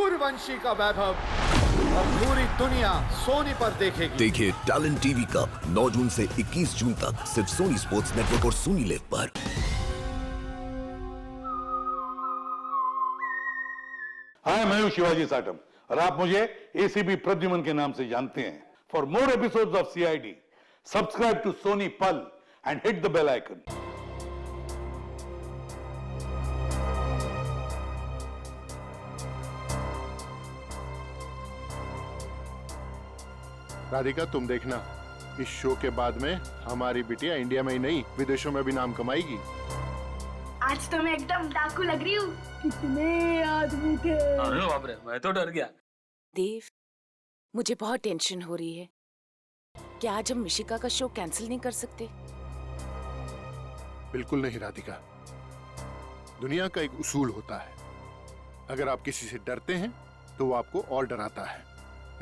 सूर्यवंशी का वैभव और पूरी दुनिया सोनी पर देखेगी। देखिए टैलेंट टीवी कप 9 जून से 21 जून तक सिर्फ सोनी स्पोर्ट्स नेटवर्क और सोनी लिव पर। हाय, मैं हूं शिवाजी साटम और आप मुझे एसीपी प्रद्युमन के नाम से जानते हैं। For more episodes of CID, subscribe to Sony Pal and hit the bell icon. Radhika, तुम देखना, इस शो के बाद में हमारी बिटिया इंडिया में ही नहीं विदेशों में भी नाम कमाएगी। आज तो मैं एकदम डाकू लग रही हूँ। कितने आदमी थे। अरे बाप रे, मैं तो डर गया। देव, मुझे बहुत टेंशन हो रही है। क्या आज हम मिशिका का शो कैंसिल नहीं कर सकते? बिल्कुल नहीं राधिका, दुनिया का एक उसूल होता है, अगर आप किसी से डरते हैं तो वो आपको और डराता है,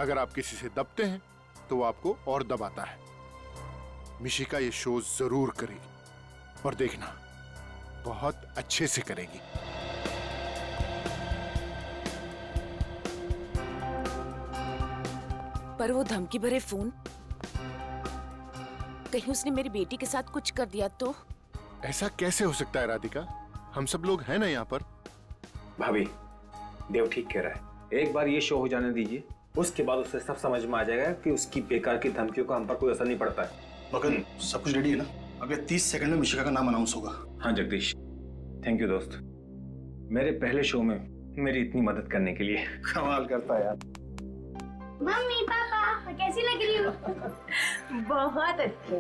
अगर आप किसी से दबते हैं तो वो आपको और दबाता है। मिशिका ये शो जरूर करेगी और देखना, बहुत अच्छे से करेगी। पर वो धमकी भरे फोन, कहीं उसने मेरी बेटी के साथ कुछ कर दिया तो? ऐसा कैसे हो सकता है राधिका, हम सब लोग हैं ना यहाँ पर। भाभी, देव ठीक कह रहा है, एक बार ये शो हो जाने दीजिए, उसके बाद उसे सब समझ में आ जाएगा कि उसकी बेकार की धमकियों का हम पर कोई असर नहीं पड़ता है। मगन, सब कुछ रेडी है ना? अगले 30 सेकंड में मिशिका का नाम अनाउंस होगा। हाँ जगदीश, थैंक यू दोस्त, मेरे पहले शो में मेरी इतनी मदद करने के लिए। कमाल करता है यार। मम्मी पापा, कैसी लग रही हूँ? बहुत अच्छी।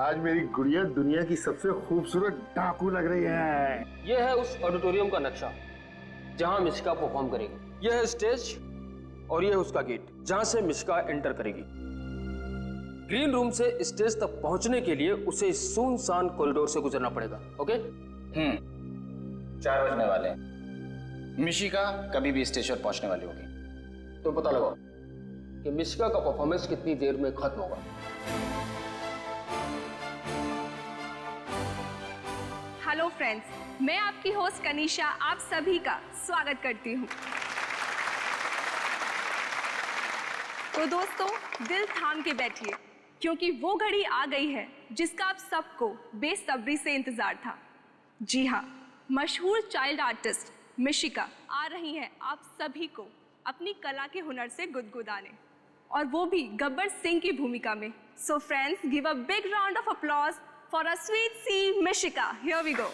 आज मेरी गुड़िया दुनिया की सबसे खूबसूरत डाकू लग रही है। ये है उस ऑडिटोरियम का नक्शा जहां मिशिका परफॉर्म करेगी। यह है स्टेज और ये है उसका गेट जहां से मिशिका एंटर करेगी। ग्रीन रूम से स्टेज तक पहुंचने के लिए उसे सुनसान कॉरिडोर से गुजरना पड़ेगा। ओके? 4 बजने वाले हैं। मिशिका कभी भी स्टेज पर पहुंचने वाली होगी। तो पता लगाओ कि मिशिका का परफॉर्मेंस कितनी देर में खत्म होगा। हेलो फ्रेंड्स, मैं आपकी होस्ट कनिशा आप सभी का स्वागत करती हूँ। तो दोस्तों, दिल थाम के बैठिए क्योंकि वो घड़ी आ गई है जिसका आप सबको बेसब्री से इंतजार था। जी हाँ, मशहूर चाइल्ड आर्टिस्ट मिशिका आ रही हैं आप सभी को अपनी कला के हुनर से गुदगुदाने, और वो भी गब्बर सिंह की भूमिका में। So friends, give a big round of applause for a sweetie Mishika. Here we go.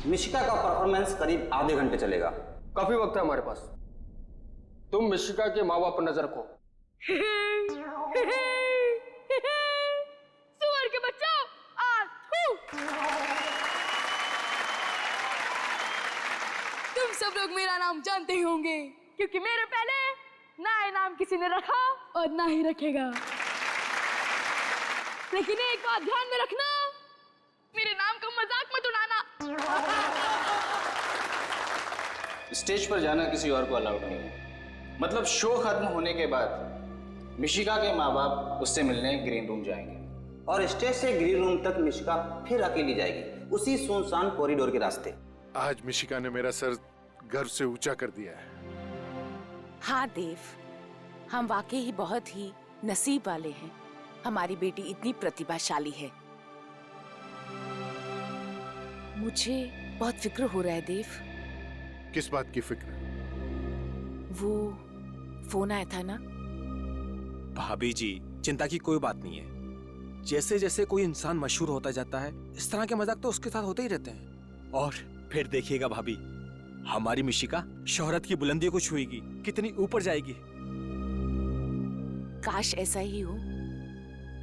Mishika का परफॉर्मेंस करीब आधे घंटे चलेगा। काफी वक्त है हमारे पास। तुम मिशिका के माँ बाप पर नजर रखो। सुअर के बच्चों, तुम सब लोग मेरा नाम जानते ही होंगे क्योंकि मेरे पहले ना ये नाम किसी ने रखा और ना ही रखेगा। लेकिन एक बात ध्यान में रखना, मेरे नाम का मजाक मत उड़ाना। स्टेज पर जाना किसी और को अलाउड नहीं है। मतलब शो खत्म होने के बाद मिशिका के माँ बाप उससे मिलने ग्रीन रूम जाएंगे और स्टेज से ग्रीन रूम तक मिशिका फिर अकेली जाएगी, उसी सुनसान कॉरिडोर के रास्ते। आज मिशिका ने मेरा सर गर्व से ऊंचा कर दिया है। हाँ देव, हम वाकई ही बहुत ही नसीब वाले हैं, हमारी बेटी इतनी प्रतिभाशाली है। मुझे बहुत फिक्र हो रहा है देव। किस बात की फिक्र? वो फोन आया था ना। भाभी जी, चिंता की कोई बात नहीं है। जैसे जैसे कोई इंसान मशहूर होता जाता है, इस तरह के मजाक तो उसके साथ होते ही रहते हैं। और फिर देखिएगा भाभी, हमारी मिशिका शोहरत की बुलंदियों को छुएगी, कितनी ऊपर जाएगी। काश ऐसा ही हो।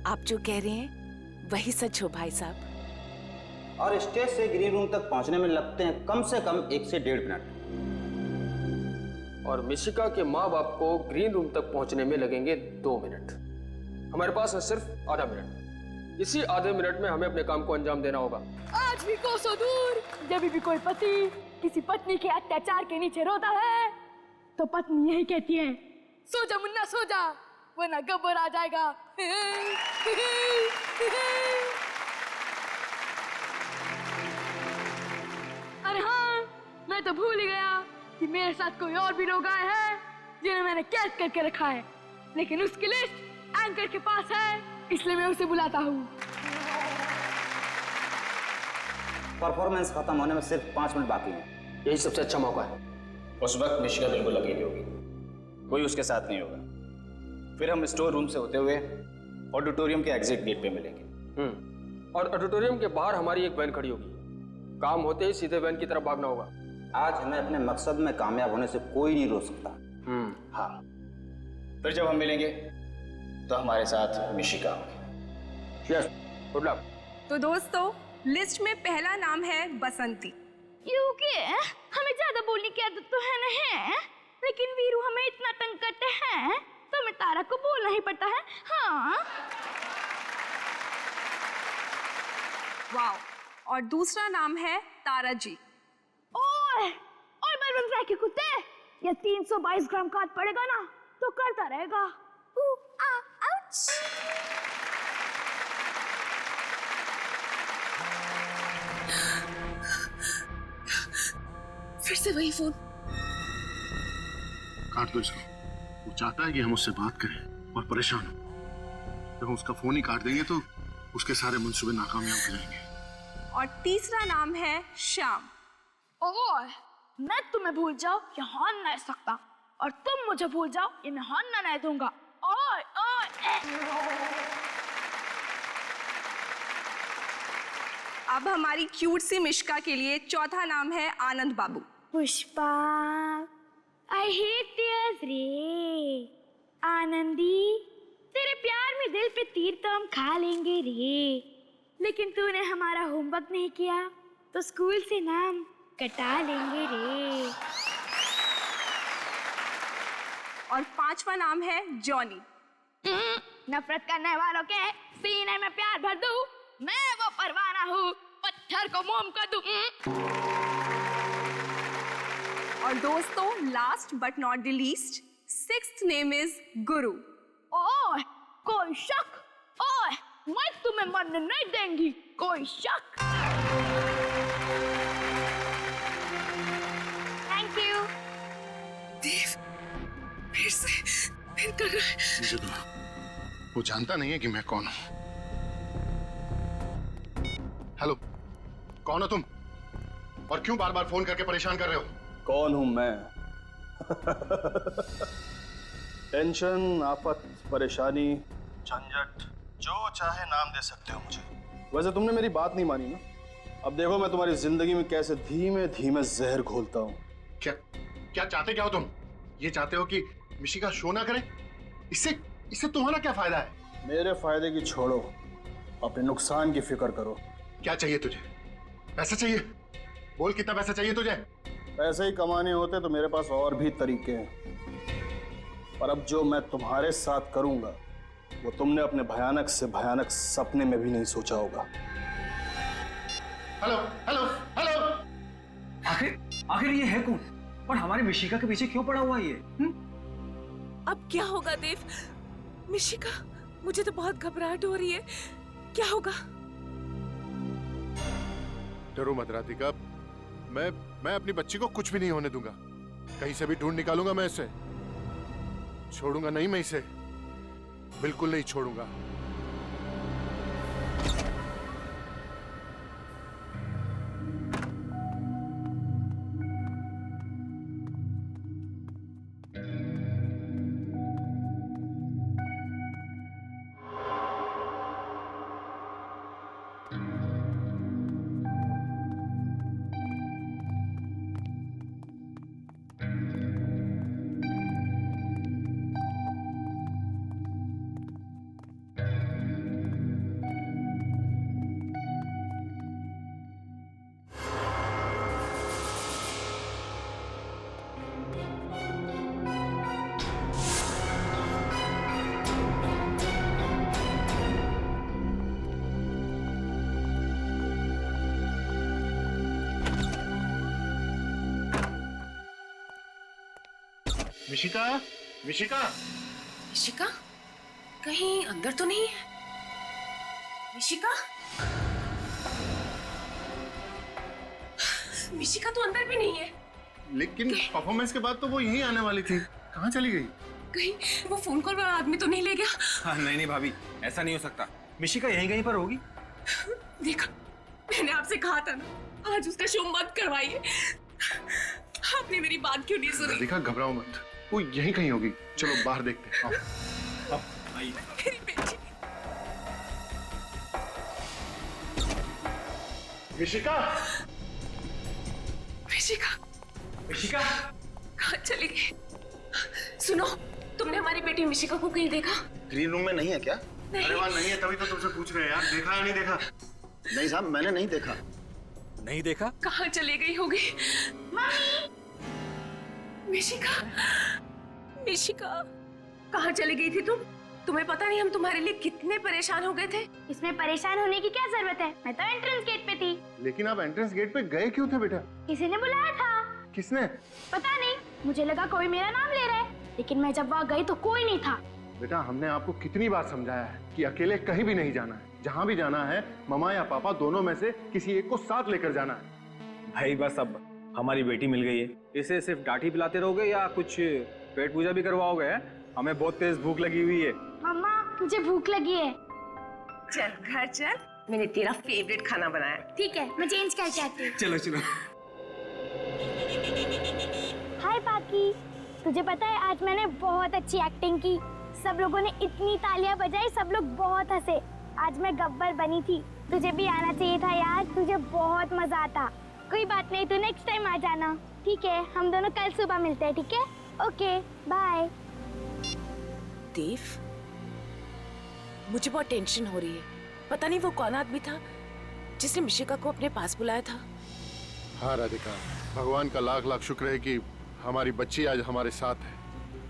आप जो कह रहे हैं वही सच हो भाई साहब। और स्टेज से ग्रीन रूम तक पहुंचने में लगते हैं कम से कम 1 से 1.5 मिनट। और मिशिका के माँ बाप को ग्रीन रूम तक पहुंचने में लगेंगे 2 मिनट। हमारे पास है सिर्फ आधा मिनट। इसी आधे मिनट में हमें अपने काम को अंजाम देना होगा। भी कोसों दूर जब भी कोई पति किसी पत्नी के अत्याचार के नीचे रोता है तो पत्नी यही कहती है, सो जा मुन्ना सो जा, वरना गब्बर आ जाएगा। अरे हाँ, मैं तो भूल ही गया कि मेरे साथ कोई और भी लोग आए हैं जिन्हें मैंने कैद करके रखा है, लेकिन उसकी लिस्ट एंकर के पास है, इसलिए मैं उसे बुलाता हूँ। परफॉर्मेंस खत्म होने में सिर्फ 5 मिनट बाकी हैं। यही सबसे अच्छा मौका है। उस वक्त मिशिका बिल्कुल अकेली होगी, कोई उसके साथ नहीं होगा। फिर हम स्टोर रूम से होते हुए ऑडिटोरियम के एग्जिट गेट पे मिलेंगे। और ऑडिटोरियम के बाहर हमारी एक वैन खड़ी होगी, काम होते ही सीधे वैन की तरफ भागना होगा। आज हमें अपने मकसद में कामयाब होने से कोई नहीं रोक सकता। हाँ, फिर जब हम मिलेंगे तो हमारे साथ मिशिका होगी। Yes, good luck. तो दोस्तों, लिस्ट में पहला नाम है बसंती। क्योंकि हमें ज्यादा बोलने की आदत तो है नहीं, लेकिन वीरू हमें इतना तंग करते हैं तो हमें तारा को बोलना ही पड़ता है। हाँ। वाओ। और दूसरा नाम है तारा जी। ओए बलबन फ्राई के कुत्ते, ये 322 ग्राम का पड़ेगा ना तो करता रहेगा। आउच। फिर से वही फोन। काट दो इसको। वो चाहता है कि हम उससे बात करें और परेशान हो। जब हम उसका फोन ही काट देंगे तो उसके सारे मंसूबे नाकामयाब हो जाएंगे। और तीसरा नाम है श्याम। ओए, मैं तुम्हें भूल जाओ ये हान नहीं सकता, और तुम मुझे भूल जाओ ये मैं हान नहीं दूंगा। ओए अब हमारी क्यूट सी मिशिका के लिए चौथा नाम है आनंद बाबू। पुष्पा, आई हेट टीयर्स रे। आनंदी, तेरे प्यार में दिल पे तीर तो हम खा लेंगे रे, लेकिन तूने हमारा होमवर्क नहीं किया तो स्कूल से नाम कटा लेंगे रे। और पांचवा नाम है जॉनी। नफरत करने वालों के सीने में प्यार भर दूं, मैं वो परवाना हूँ, पत्थर को मोम कर दूं। और दोस्तों, last but not the least, sixth name is गुरु। ओए, कोई शक? ओए, मैं तुम्हें मरने नहीं देंगी, कोई शक? Thank you. देव, फिर कर रहा है। मुझे तो वो जानता नहीं है कि मैं कौन हूं। हेलो, कौन हो तुम? और क्यों बार बार फोन करके परेशान कर रहे हो? कौन हूं मैं? टेंशन, आफत, परेशानी, झंझट, जो चाहे नाम दे सकते हो मुझे। वैसे तुमने मेरी बात नहीं मानी ना। अब देखो मैं तुम्हारी जिंदगी में कैसे धीमे धीमे जहर घोलता हूँ। क्या चाहते क्या हो तुम? ये चाहते हो कि मिशिका शो ना करे? इससे तुम्हारा क्या फायदा है? मेरे फायदे की छोड़ो, अपने नुकसान की फिक्र करो। क्या चाहिए तुझे? पैसा चाहिए? बोल, कितना पैसा चाहिए तुझे? पैसे ही कमाने होते तो मेरे पास और भी तरीके हैं, पर अब जो मैं तुम्हारे साथ करूंगा वो तुमने अपने भयानक से भयानक सपने में भी नहीं सोचा होगा। हेलो हेलो हेलो, आखिर ये है कौन और हमारे मिशिका के पीछे क्यों पड़ा हुआ ये? अब क्या होगा देव? मिशिका, मुझे तो बहुत घबराहट हो रही है, क्या होगा? डरो मत राधिका, मैं अपनी बच्ची को कुछ भी नहीं होने दूंगा। कहीं से भी ढूंढ निकालूंगा मैं इसे। छोड़ूंगा नहीं मैं इसे, बिल्कुल नहीं छोड़ूंगा। मिशिका, मिशिका, मिशिका कहीं अंदर तो नहीं है? मिशिका, मिशिका तो अंदर भी नहीं है। लेकिन परफॉर्मेंस के बाद तो वो यहीं आने वाली थी, कहाँ चली गई? कहीं वो फोन कॉल वाला आदमी तो नहीं ले गया? हाँ, नहीं नहीं भाभी, ऐसा नहीं हो सकता। मिशिका यहीं कहीं पर होगी। देखा, मैंने आपसे कहा था ना, आज उसका शो मत करवाइए। आपने मेरी बात क्यों नहीं सुनी? देखा, घबराओ मत, वो यहीं कहीं होगी। चलो बाहर देखते हैं। आओ। मेरी बेटी। मिशिका, मिशिका, मिशिका, कहाँ चली गई? सुनो, तुमने हमारी बेटी मिशिका को कहीं देखा? ग्रीन रूम में नहीं है क्या? अरे वहाँ नहीं है, तभी तो तुमसे पूछ रहे हैं यार, देखा या नहीं देखा? नहीं साहब, मैंने नहीं देखा। नहीं देखा? कहाँ चली गई होगी? मिशिका, मिशिका, कहाँ चली गई थी तुम? तुम्हें पता नहीं हम तुम्हारे लिए कितने परेशान हो गए थे। इसमें परेशान होने की क्या जरूरत है? मैं तो एंट्रेंस गेट पे थी। लेकिन आप एंट्रेंस गेट पे गए क्यों थे बेटा? किसी ने बुलाया था। किसने? पता नहीं, मुझे लगा कोई मेरा नाम ले रहा है, लेकिन मैं जब वहाँ गई तो कोई नहीं था। बेटा, हमने आपको कितनी बार समझाया है कि अकेले कहीं भी नहीं जाना है। जहाँ भी जाना है, ममा या पापा दोनों में से किसी एक को साथ लेकर जाना है। भाई बस अब हमारी बेटी मिल गई है, इसे सिर्फ डांट ही पिलाते रहोगे या कुछ पेट पूजा भी करवाओगे? हमें बहुत तेज भूख लगी हुई है। मम्मा, मुझे भूख लगी है। चल घर चल, मैंने तेरा फेवरेट खाना बनाया। ठीक है, मैं चेंज करके आती हूँ। चलो चलो। हाय पाकी, तुझे पता है आज मैंने बहुत अच्छी एक्टिंग की। सब लोगों ने इतनी तालियां बजाई, सब लोग बहुत हंसे। आज मैं गब्बर बनी थी। तुझे भी आना चाहिए था यार, तुझे बहुत मजा आता। कोई बात नहीं, तू नेक्स्ट टाइम आ जाना, ठीक है? हम दोनों कल सुबह मिलते हैं, ठीक है? Okay, bye. देव, मुझे बहुत टेंशन हो रही है। पता नहीं वो कौन आदमी था जिसने मिशिका को अपने पास बुलाया था। हाँ राधिका, भगवान का लाख लाख शुक्र है कि हमारी बच्ची आज हमारे साथ है।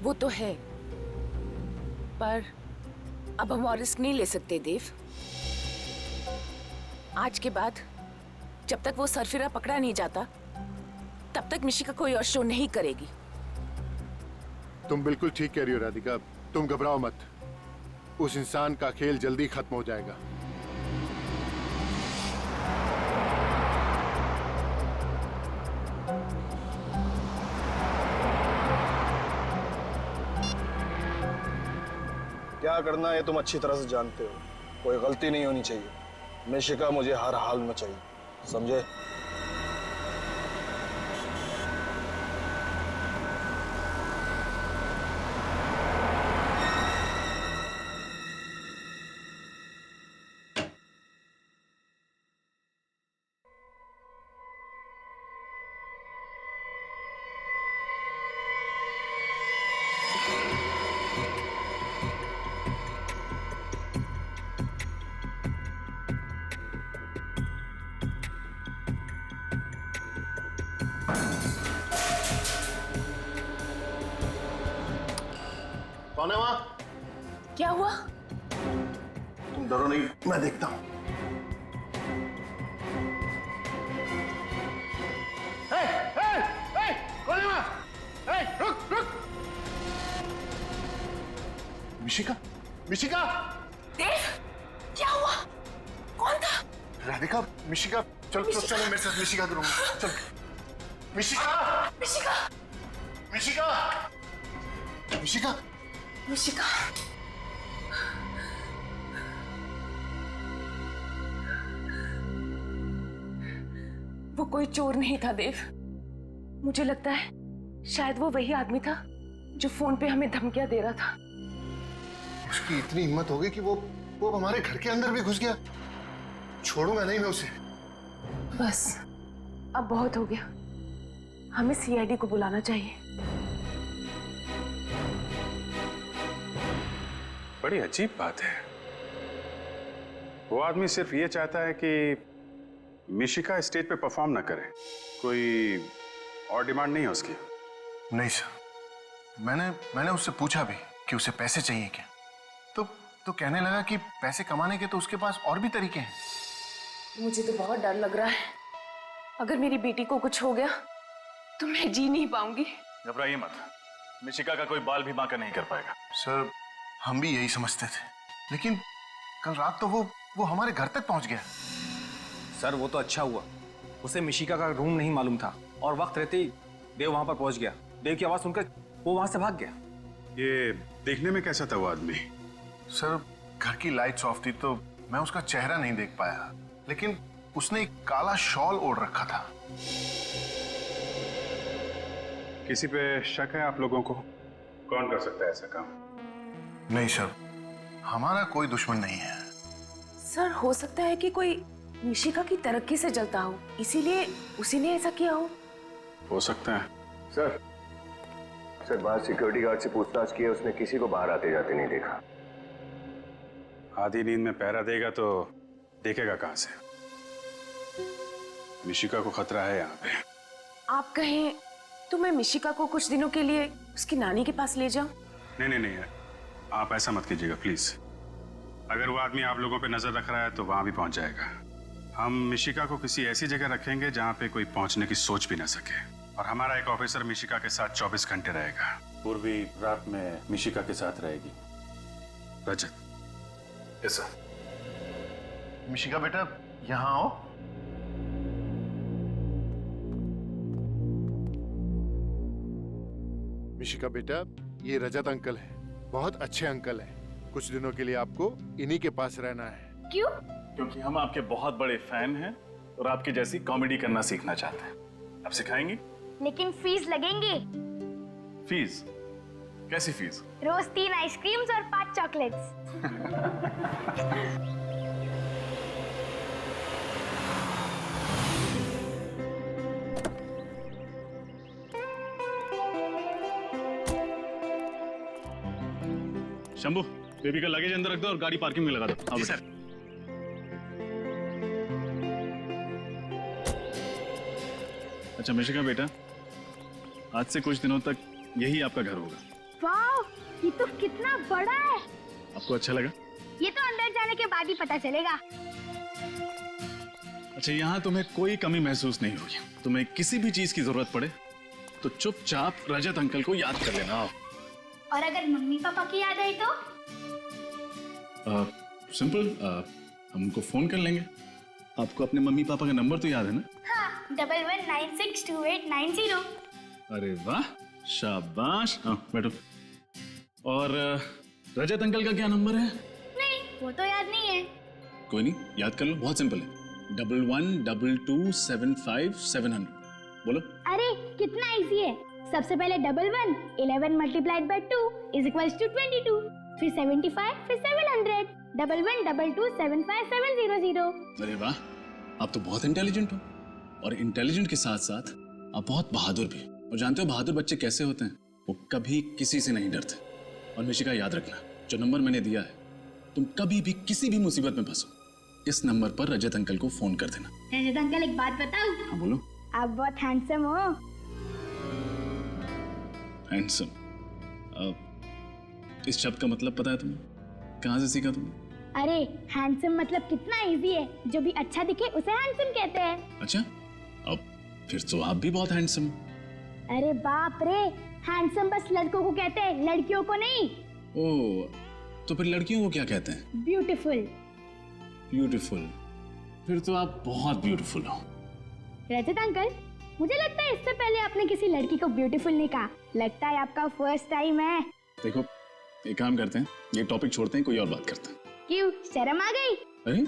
वो तो है, पर अब हम और रिस्क नहीं ले सकते देव। आज के बाद जब तक वो सरफिरा पकड़ा नहीं जाता, तब तक मिशिका कोई और शो नहीं करेगी। तुम बिल्कुल ठीक कह रही हो राधिका, तुम घबराओ मत। उस इंसान का खेल जल्दी खत्म हो जाएगा। क्या करना है तुम अच्छी तरह से जानते हो। कोई गलती नहीं होनी चाहिए। मिशिका मुझे हर हाल में चाहिए, समझे? कौन है वहां? क्या हुआ? तुम डरो नहीं, मैं देखता हूं। कौन है वहां? रुक रुक। मिशिका, मिशिका। देव, क्या हुआ? कौन था? राधिका, मिशिका, चलो चलो चलो मेरे साथ मिशिका के रूम में चल। मिशिका, मिशिका, मिशिका, मिशिका, मिशिका। वो कोई चोर नहीं था देव। मुझे लगता है शायद वो वही आदमी था जो फोन पे हमें धमकियां दे रहा था। उसकी इतनी हिम्मत हो गई कि वो हमारे घर के अंदर भी घुस गया। छोड़ूंगा नहीं मैं उसे। बस अब बहुत हो गया, हमें सीआईडी को बुलाना चाहिए। बड़ी अजीब बात है, वो आदमी सिर्फ ये चाहता है कि मिशिका स्टेज पे परफॉर्म ना करे। कोई और डिमांड नहीं है उसकी? नहीं सर, मैंने उससे पूछा भी कि उसे पैसे चाहिए क्या, तो कहने लगा कि पैसे कमाने के तो उसके पास और भी तरीके हैं। मुझे तो बहुत डर लग रहा है। अगर मेरी बेटी को कुछ हो गया तो मैं जी नहीं पाऊंगी। घबराइए मत, मिशिका का कोई बाल भी बांका नहीं कर पाएगा। सर हम भी यही समझते थे, लेकिन कल रात तो वो हमारे घर तक पहुंच गया। सर वो तो अच्छा हुआ, उसे मिशिका का रूम नहीं मालूम था और वक्त रहते ही देव वहां पर पहुंच गया। देव की आवाज सुनकर वो वहां से भाग गया। ये देखने में कैसा था वो आदमी? सर घर की लाइट्स ऑफ थी तो मैं उसका चेहरा नहीं देख पाया, लेकिन उसने एक काला शॉल ओढ़ रखा था। किसी पे शक है आप लोगों को? कौन कर सकता है ऐसा काम? नहीं सर, हमारा कोई दुश्मन नहीं है। सर हो सकता है कि कोई मिशिका की तरक्की से जलता हो, इसीलिए उसी ने ऐसा किया हो सकता है। सर बाहर सिक्योरिटी गार्ड से पूछताछ की है, उसने किसी को बाहर आते जाते नहीं देखा। आधी नींद में पहरा देगा तो देखेगा कहां से? मिशिका को खतरा है यहाँ पे। आप कहें तो मैं मिशिका को कुछ दिनों के लिए उसकी नानी के पास ले जाऊं? नहीं, आप ऐसा मत कीजिएगा प्लीज। अगर वो आदमी आप लोगों पे नजर रख रहा है तो वहां भी पहुंच जाएगा। हम मिशिका को किसी ऐसी जगह रखेंगे जहां पे कोई पहुंचने की सोच भी ना सके, और हमारा एक ऑफिसर मिशिका के साथ 24 घंटे रहेगा। पूर्वी रात में मिशिका के साथ रहेगी। रजत। Yes sir. मिशिका बेटा यहाँ आओ। मिशिका बेटा, ये रजत अंकल है, बहुत अच्छे अंकल हैं। कुछ दिनों के लिए आपको इन्हीं के पास रहना है। क्यों? क्योंकि हम आपके बहुत बड़े फैन हैं और आपकी जैसी कॉमेडी करना सीखना चाहते हैं। आप सिखाएंगी? लेकिन फीस लगेंगे। फीस? कैसी फीस? रोज 3 आइसक्रीम्स और 5 चॉकलेट्स। शंभू, बेबी का लगेज अंदर रख दो और गाड़ी पार्किंग में लगा दो। जी सर। अच्छा मिशिका बेटा, आज से कुछ दिनों तक यही आपका घर होगा। वाह, ये तो कितना बड़ा है। आपको अच्छा लगा? ये तो अंदर जाने के बाद ही पता चलेगा। अच्छा, यहाँ तुम्हें कोई कमी महसूस नहीं होगी। तुम्हें किसी भी चीज की जरूरत पड़े तो चुपचाप रजत अंकल को याद कर लेना। और अगर मम्मी पापा की याद आई तो? सिंपल, हम उनको फोन कर लेंगे। आपको अपने मम्मी पापा का नंबर तो याद है ना? हाँ, 11962890। अरे वाह, शाबाश। हाँ बैठो। और रजत अंकल का क्या नंबर है? नहीं, वो तो याद नहीं है। कोई नहीं, याद कर लो, बहुत सिंपल है। 112275 बोलो। अरे कितना इजी है। सबसे पहले 11 11 multiplied by 2 is equals to 22, फिर 75, फिर 700। 1122757700। अरे वाह, आप तो बहुत इंटेलिजेंट हो, और इंटेलिजेंट के साथ साथ आप बहुत बहादुर भी। और जानते हो बहादुर बच्चे कैसे होते हैं? वो कभी किसी से नहीं डरते। और मिशिका याद रखना, जो नंबर मैंने दिया है, तुम कभी भी किसी भी मुसीबत में फंसो, इस नंबर पर रजत अंकल को फोन कर देना। रजत अंकल, एक बात बताऊं? हाँ बोलो। आप बहुत हैंडसम हो। हैंडसम? इस शब्द का मतलब पता है तुम्हें? कहाँ से सीखा तुमने? अरे हैंडसम मतलब कितना इजी है। जो भी अच्छा दिखे उसे हैंडसम कहते हैं। अच्छा, अब फिर तो आप भी बहुत हैंडसम। अरे बाप रे, हैंडसम बस लड़कों को कहते हैं, लड़कियों को नहीं। ओह, तो फिर लड़कियों को क्या कहते हैं? ब्यूटीफुल। ब्यूटीफुल? फिर तो आप बहुत ब्यूटीफुल हो। रजत अंकल, मुझे लगता है इससे पहले आपने किसी लड़की को ब्यूटीफुल नहीं कहा। लगता है आपका फर्स्ट टाइम है। देखो, एक काम करते हैं, ये टॉपिक छोड़ते हैं, कोई और बात करते हैं। क्यों, शर्म आ गई? अरे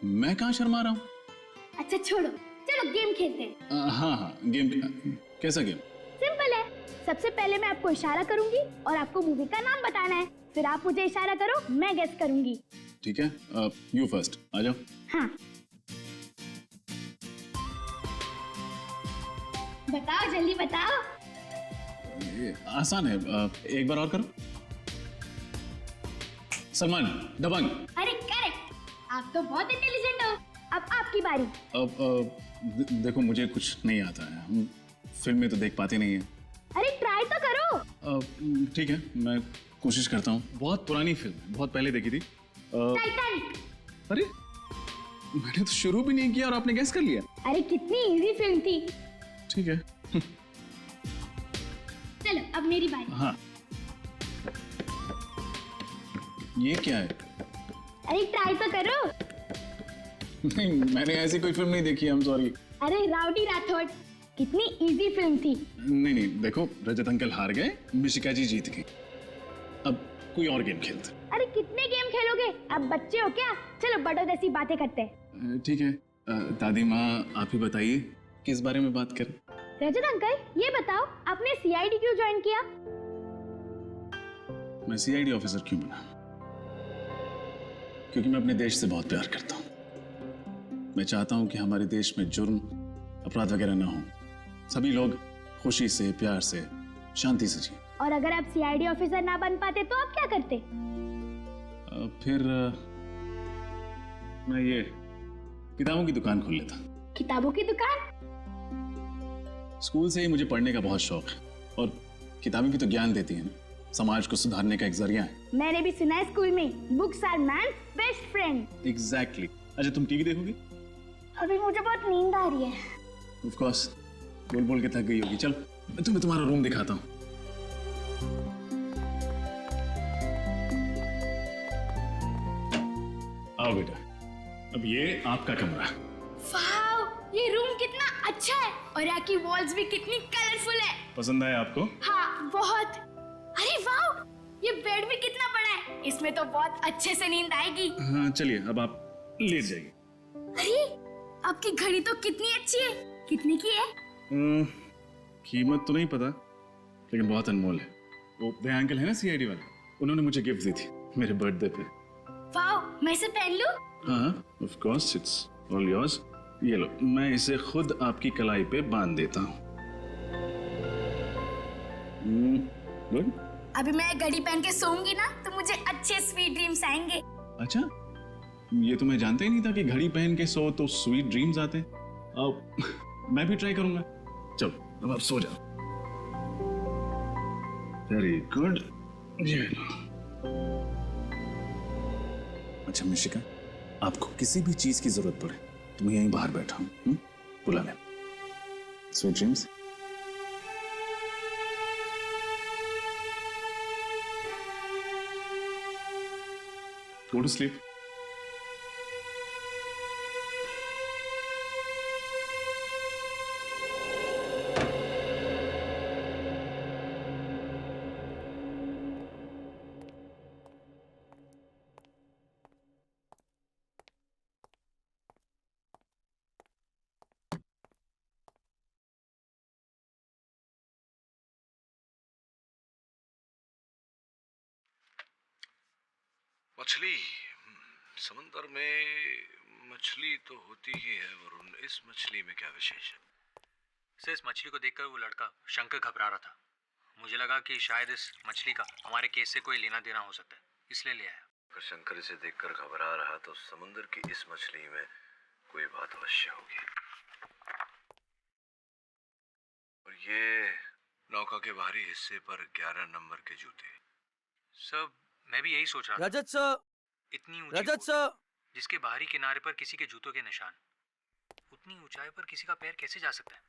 मैं कहाँ शर्मा रहा हूँ? अच्छा छोड़ो, चलो गेम खेलते हैं। हाँ, गेम। कैसा गेम? सिंपल है। सबसे पहले मैं आपको इशारा करूंगी और आपको मूवी का नाम बताना है। फिर आप मुझे इशारा करो, मैं गेस करूंगी। ठीक है, यू फर्स्ट, आ जाओ। हाँ, बताओ, जल्दी बताओ। ये आसान है, एक बार और करो। सलमान, दबंग। अरे करेक्ट, आप तो बहुत इंटेलिजेंट हो। अब आपकी बारी। अब देखो, मुझे कुछ नहीं आता है, हम फिल्म में तो देख पाते नहीं है। अरे ट्राई तो करो। ठीक है, मैं कोशिश करता हूँ। बहुत पुरानी फिल्म है, बहुत पहले देखी थी। टाइटैनिक। अरे मैंने तो शुरू भी नहीं किया और आपने गेस कर लिया। अरे कितनी इजी फिल्म थी। ठीक है। चलो अब मेरी बारी। हाँ, ये क्या है? अरे ट्राई तो करो। नहीं, मैंने ऐसी कोई फिल्म नहीं देखी, आई एम सॉरी। अरे राउडी राठौड़, कितनी इजी फिल्म थी। नहीं, देखो रजत अंकल हार गए, मिशिका जी जीत गई। अब कोई और गेम खेलते। अरे कितने गेम खेलोगे, अब बच्चे हो क्या? चलो बड़ों जैसी बातें करते हैं। ठीक है, दादी माँ आप ही बताइए किस बारे में बात करें। रजत अंकल ये बताओ, आपने सीआईडी क्यों ज्वाइन किया? मैं सीआईडी ऑफिसर क्यों बना? क्योंकि मैं अपने देश से बहुत प्यार करता हूँ। मैं चाहता हूँ कि हमारे देश में जुर्म, अपराध वगैरह ना हो, सभी लोग खुशी से, प्यार से, शांति से जिए। और अगर आप सीआईडी ऑफिसर ना बन पाते तो आप क्या करते? फिर मैं ये किताबों की दुकान खोल लेता। किताबों की दुकान? स्कूल से ही मुझे पढ़ने का बहुत शौक है, और किताबें भी तो ज्ञान देती हैं, समाज को सुधारने का एक जरिया है। मैंने भी सुना है स्कूल में, books are man's best friend. Exactly. अच्छा तुम टीवी देखोगी? अभी मुझे बहुत नींद आ रही है। ऑफ कोर्स, बोल बोल के थक गई होगी। चल मैं तुम्हें तुम्हारा रूम दिखाता हूँ। आओ बेटा, अब ये आपका कमरा। वाओ, ये रूम कितना अच्छा है, और यहाँ की वॉल्स भी कितनी कलरफुल है। पसंद आया आपको? हाँ बहुत। अरे वाओ, ये बेड भी कितना बड़ा है, इसमें तो बहुत अच्छे से नींद आएगी। हाँ चलिए, अब आप लेट जाइए। अरे आपकी घड़ी तो कितनी अच्छी है, कितने की है? कीमत तो नहीं पता, लेकिन बहुत अनमोल है। वो वे अंकल है ना सीआईडी वाले, उन्होंने मुझे गिफ्ट दी थी मेरे बर्थडे पे। वाओ, मैं इसे पहन लूं? हाँ of course, it's all yours. ये लो, मैं इसे खुद आपकी कलाई पे बांध देता हूँ। गुड। अभी मैं घड़ी पहन के सोऊंगी ना, तो मुझे अच्छे स्वीट ड्रीम्स आएंगे। अच्छा, ये तो मैं जानता ही नहीं था कि घड़ी पहन के सो तो स्वीट ड्रीम्स आते हैं। अब मैं भी ट्राई करूंगा। चलो अब आप सो जाओ। Very good. अच्छा मिशिका, आपको किसी भी चीज की जरूरत पड़े तो मैं यहीं बाहर बैठा हूँ, बुला ले। Sweet dreams. Go to sleep. मछली, समंदर में मछली तो होती ही है वरुण, इस मछली में क्या विशेष है? सर इस मछली को देखकर वो लड़का शंकर घबरा रहा था। मुझे लगा कि शायद इस मछली का हमारे केस से कोई लेना देना हो सकता है, इसलिए ले आया। अगर शंकर इसे देखकर घबरा रहा तो समुद्र की इस मछली में कोई बात अवश्य होगी। और ये नौका के बाहरी हिस्से पर 11 नंबर के जूते। सब मैं भी यही सोच रहा था। रजत सर, इतनी ऊंची रजत बोट, सर, जिसके बाहरी किनारे पर किसी के जूतों के निशान, उतनी ऊंचाई पर किसी का पैर कैसे जा सकता है,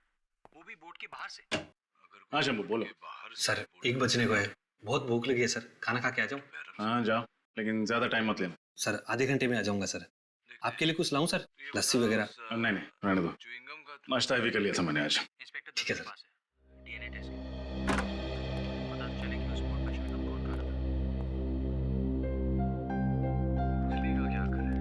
वो भी बोट के बाहर से? हाँ शंभू बोलो। सर 1 बजने को है, बहुत भूख लगी है सर, खाना खा के आ जाऊं? हाँ जाओ, लेकिन ज्यादा टाइम मत लेना। सर आधे घंटे में आ जाऊंगा सर। आपके लिए कुछ लाऊं सर, लस्सी वगैरह? नहीं रहने दो, नाश्ता भी कर लिया था मैंने आज। ठीक है सर। डीएनए टेस्ट पता तो चले कि उस बोट पर शंकर कौन कर रहा था। मछली का क्या करें?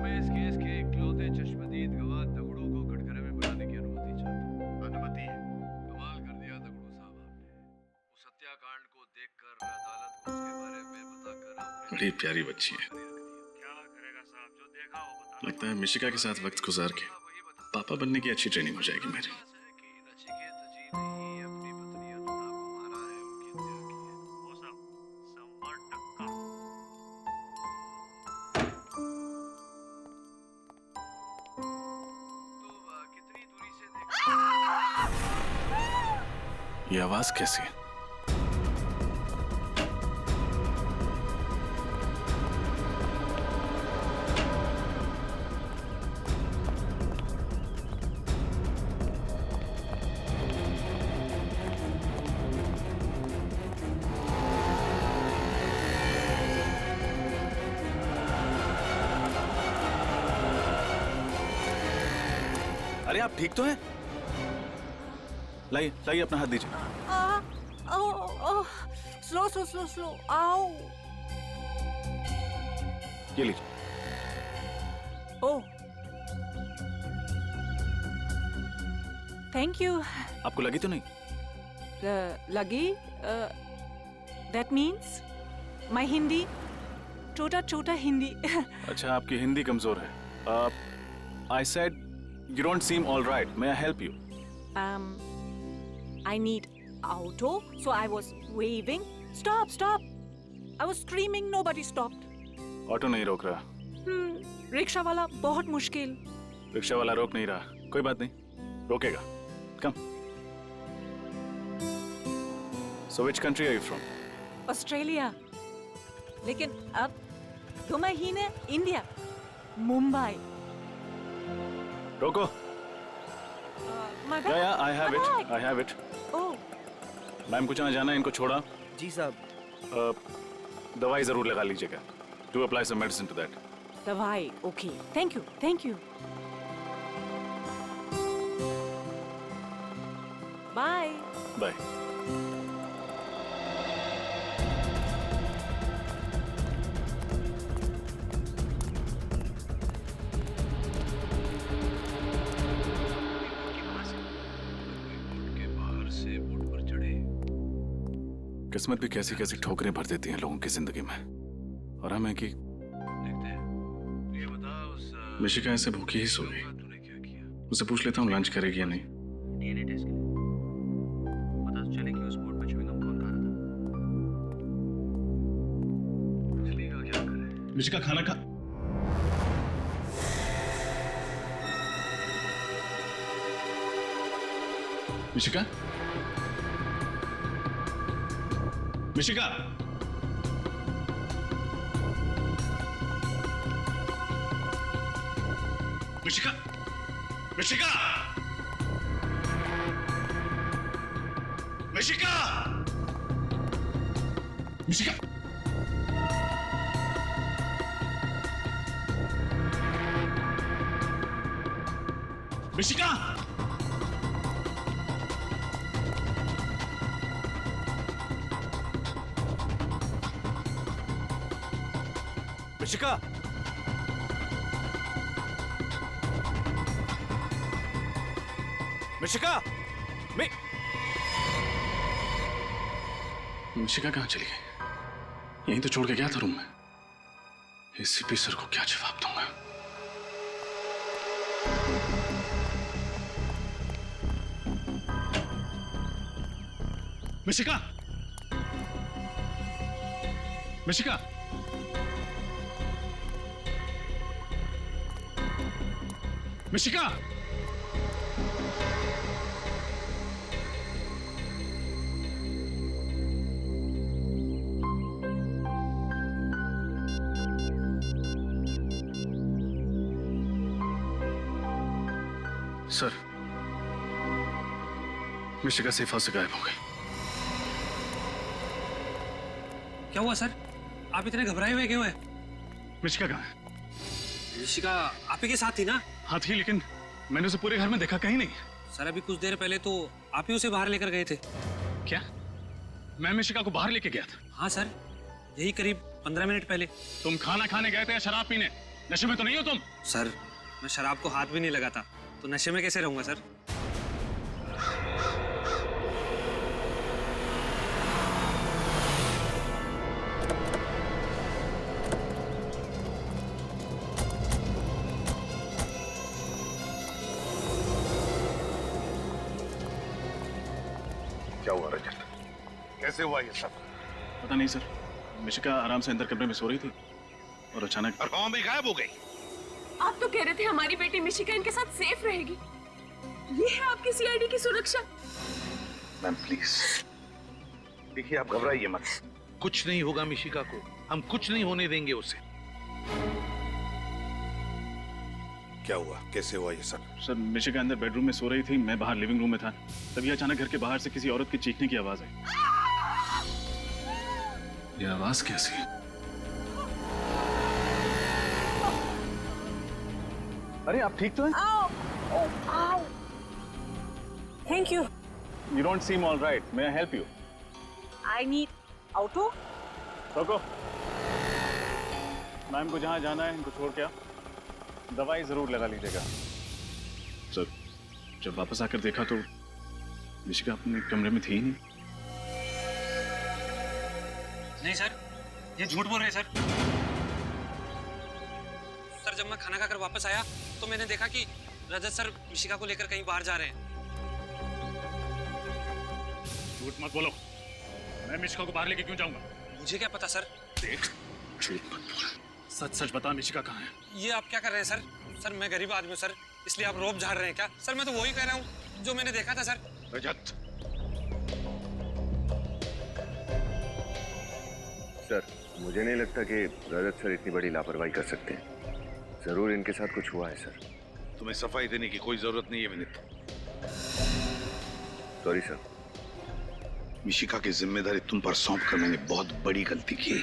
मैं इस केस के इकलौते चश्मदीद गवाह दगड़ू को कटघरे में बुलाने की अनुमति चाहता हूं। अनुमति है? कमाल कर दिया दगड़ू साहब आपने। उस हत्याकांड को देखकर अदालत को उसके बारे में बताकर आपने बड़ी प्यारी बच्ची है। क्या करेगा साहब, जो देखा वो बता। लगता है मिशिका के साथ वक्त गुजार के पापा बनने की अच्छी ट्रेनिंग हो जाएगी मेरी। ये आवाज कैसी है? अरे आप ठीक तो हैं? लाइए लाइए अपना हाथ दीजिए। स्लो स्लो स्लो स्लो, आओ। ये लीजिए। ओह, थैंक यू। आपको लगी तो नहीं? लगी? दैट मीन्स माय हिंदी, छोटा छोटा हिंदी। अच्छा, आपकी हिंदी कमजोर है। I said you don't seem all right. May I help you? I need auto, so I was waving. Stop, stop! I was screaming. Nobody stopped. Auto नहीं रोक रहा। रिक्शा वाला बहुत मुश्किल। रिक्शा वाला रोक नहीं रहा। कोई बात नहीं, रोकेगा। Come. So which country are you from? Australia. लेकिन अब 2 महीने इंडिया, मुंबई। रोको। या I have it. I have it. Oh, ma'am कुछ यहाँ जाना है, इनको छोड़ा। जी साहब। दवाई जरूर लगा लीजिएगा। Do apply some medicine to that. दवाई, okay. Thank you, thank you. Bye. Bye. किस्मत भी कैसी कैसी ठोकरें भर देती हैं लोगों की जिंदगी में, और हमें कि मिशिका ऐसे भूखी ही सो गई। उसे पूछ लेता हूँ लंच करेगी या नहीं। डीएनए टेस्ट के लिए पता चलेगी उस बोर्ड पे च्युइंगम कौन खा रहा था। चलेगा क्या करें? मिशिका खाना खा। मिशिका, मिशिका, मिशिका, मिशिका, मिशिका, मिशिका, मिशिका, मिशिका, मिशिका, मिशिका कहाँ चली गई? यहीं तो छोड़ के गया था रूम में। एसीपी सर को क्या जवाब दूंगा? Mishika, Mishika, Mishika, sir, Mishika safe house से गायब हो गई। क्या हुआ सर? आप इतने घबराए हुए क्यों हैं? मिशिका कहाँ है? मिशिका आप ही के साथ थी ना? हाँ थी, लेकिन मैंने उसे पूरे घर में देखा कहीं नहीं। सर अभी कुछ देर पहले तो आप ही उसे बाहर लेकर गए थे। क्या? मैं मिशिका को बाहर लेके गया था? हाँ सर, यही करीब 15 मिनट पहले। तुम खाना खाने गए थे या शराब पीने? नशे में तो नहीं हो तुम? सर मैं शराब को हाथ भी नहीं लगाता, तो नशे में कैसे रहूंगा सर? क्या हुआ रजत? कैसे हुआ ये सब? पता नहीं सर, मिशिका आराम से अंदर कमरे में सो रही थी और अचानक और भी गायब हो गई। आप तो कह रहे थे हमारी बेटी मिशिका इनके साथ सेफ रहेगी। ये है आपकी सीआईडी की सुरक्षा। मैम प्लीज देखिए, आप घबराइए मत। कुछ नहीं होगा मिशिका को, हम कुछ नहीं होने देंगे उसे। क्या हुआ? कैसे हुआ ये सब? सर मिशिका अंदर बेडरूम में सो रही थी, मैं बाहर लिविंग रूम में था। तभी अचानक घर के बाहर से किसी औरत की चीखने की आवाज आई। ये आवाज कैसी? अरे आप ठीक तो हैं? आओ, आओ, आओ। Thank you. You don't seem all right. May I help you? I need auto. रोको। मैम को जहाँ जाना है इनको छोड़ के आओ। दवाई जरूर लगा लीजिएगा। सर, जब वापस आकर देखा तो मिशिका अपने कमरे में थी ही नहीं। नहीं सर, ये झूठ बोल रहे हैं सर। सर जब मैं खाना खाकर वापस आया तो मैंने देखा कि रजत सर मिशिका को लेकर कहीं बाहर जा रहे हैं। झूठ मत बोलो। मैं मिशिका को बाहर लेके क्यों जाऊंगा? मुझे क्या पता सर। देख, झूठ मत बोल। सच सच बता मिशिका कहाँ है? ये आप क्या कर रहे हैं सर? सर मैं गरीब आदमी हूँ सर, इसलिए आप रोब झाड़ रहे हैं क्या? सर मैं तो वही कह रहा हूँ जो मैंने देखा था सर। रजत। सर, मुझे नहीं लगता कि रजत सर इतनी बड़ी लापरवाही कर सकते हैं। जरूर इनके साथ कुछ हुआ है सर। तुम्हें सफाई देने की कोई जरूरत नहीं है विनीत। Sorry sir. मिशिका की जिम्मेदारी तुम पर सौंप कर मैंने बहुत बड़ी गलती की।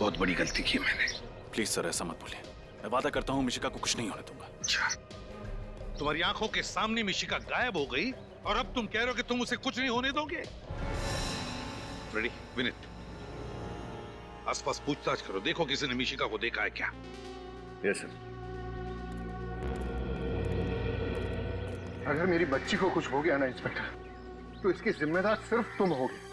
बहुत बड़ी गलती की मैंने। प्लीज सर ऐसा मत बोलिए। मैं वादा करता हूँ मिशिका को कुछ नहीं होने दूंगा। अच्छा, तुम्हारी आंखों के सामने मिशिका गायब हो गई और अब तुम कह रहे हो कि तुम उसे कुछ नहीं होने दोगे? रेडी विनीत, आसपास पूछताछ करो, देखो किसी ने मिशिका को देखा है क्या? Yes sir. अगर मेरी बच्ची को कुछ हो गया ना इंस्पेक्टर, तो इसकी जिम्मेदार सिर्फ तुम होगे।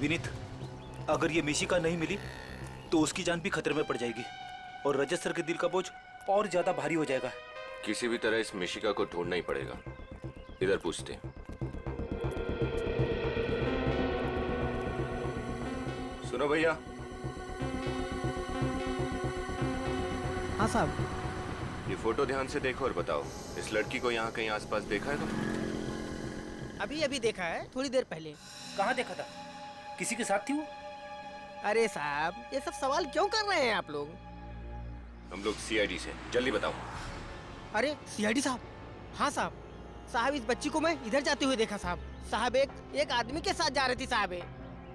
विनीत, अगर ये मिशिका नहीं मिली तो उसकी जान भी खतरे में पड़ जाएगी और रजत सर के दिल का बोझ और ज्यादा भारी हो जाएगा। किसी भी तरह इस मिशिका को ढूंढना ही पड़ेगा। इधर पूछते हैं। सुनो भैया। हाँ साहब। ये फोटो ध्यान से देखो और बताओ, इस लड़की को यहाँ कहीं आसपास देखा है तुम? अभी अभी देखा है, थोड़ी देर पहले। कहाँ देखा था? किसी के साथ थी वो? अरे साहब, ये सब सवाल क्यों कर रहे हैं आप लोग? हम लोग सीआईडी से, जल्दी बताओ। अरे सीआईडी साहब? हाँ साहब। साहब इस बच्ची को मैं इधर जाते हुए देखा साहब। साहब एक आदमी के साथ जा रही थी साहब।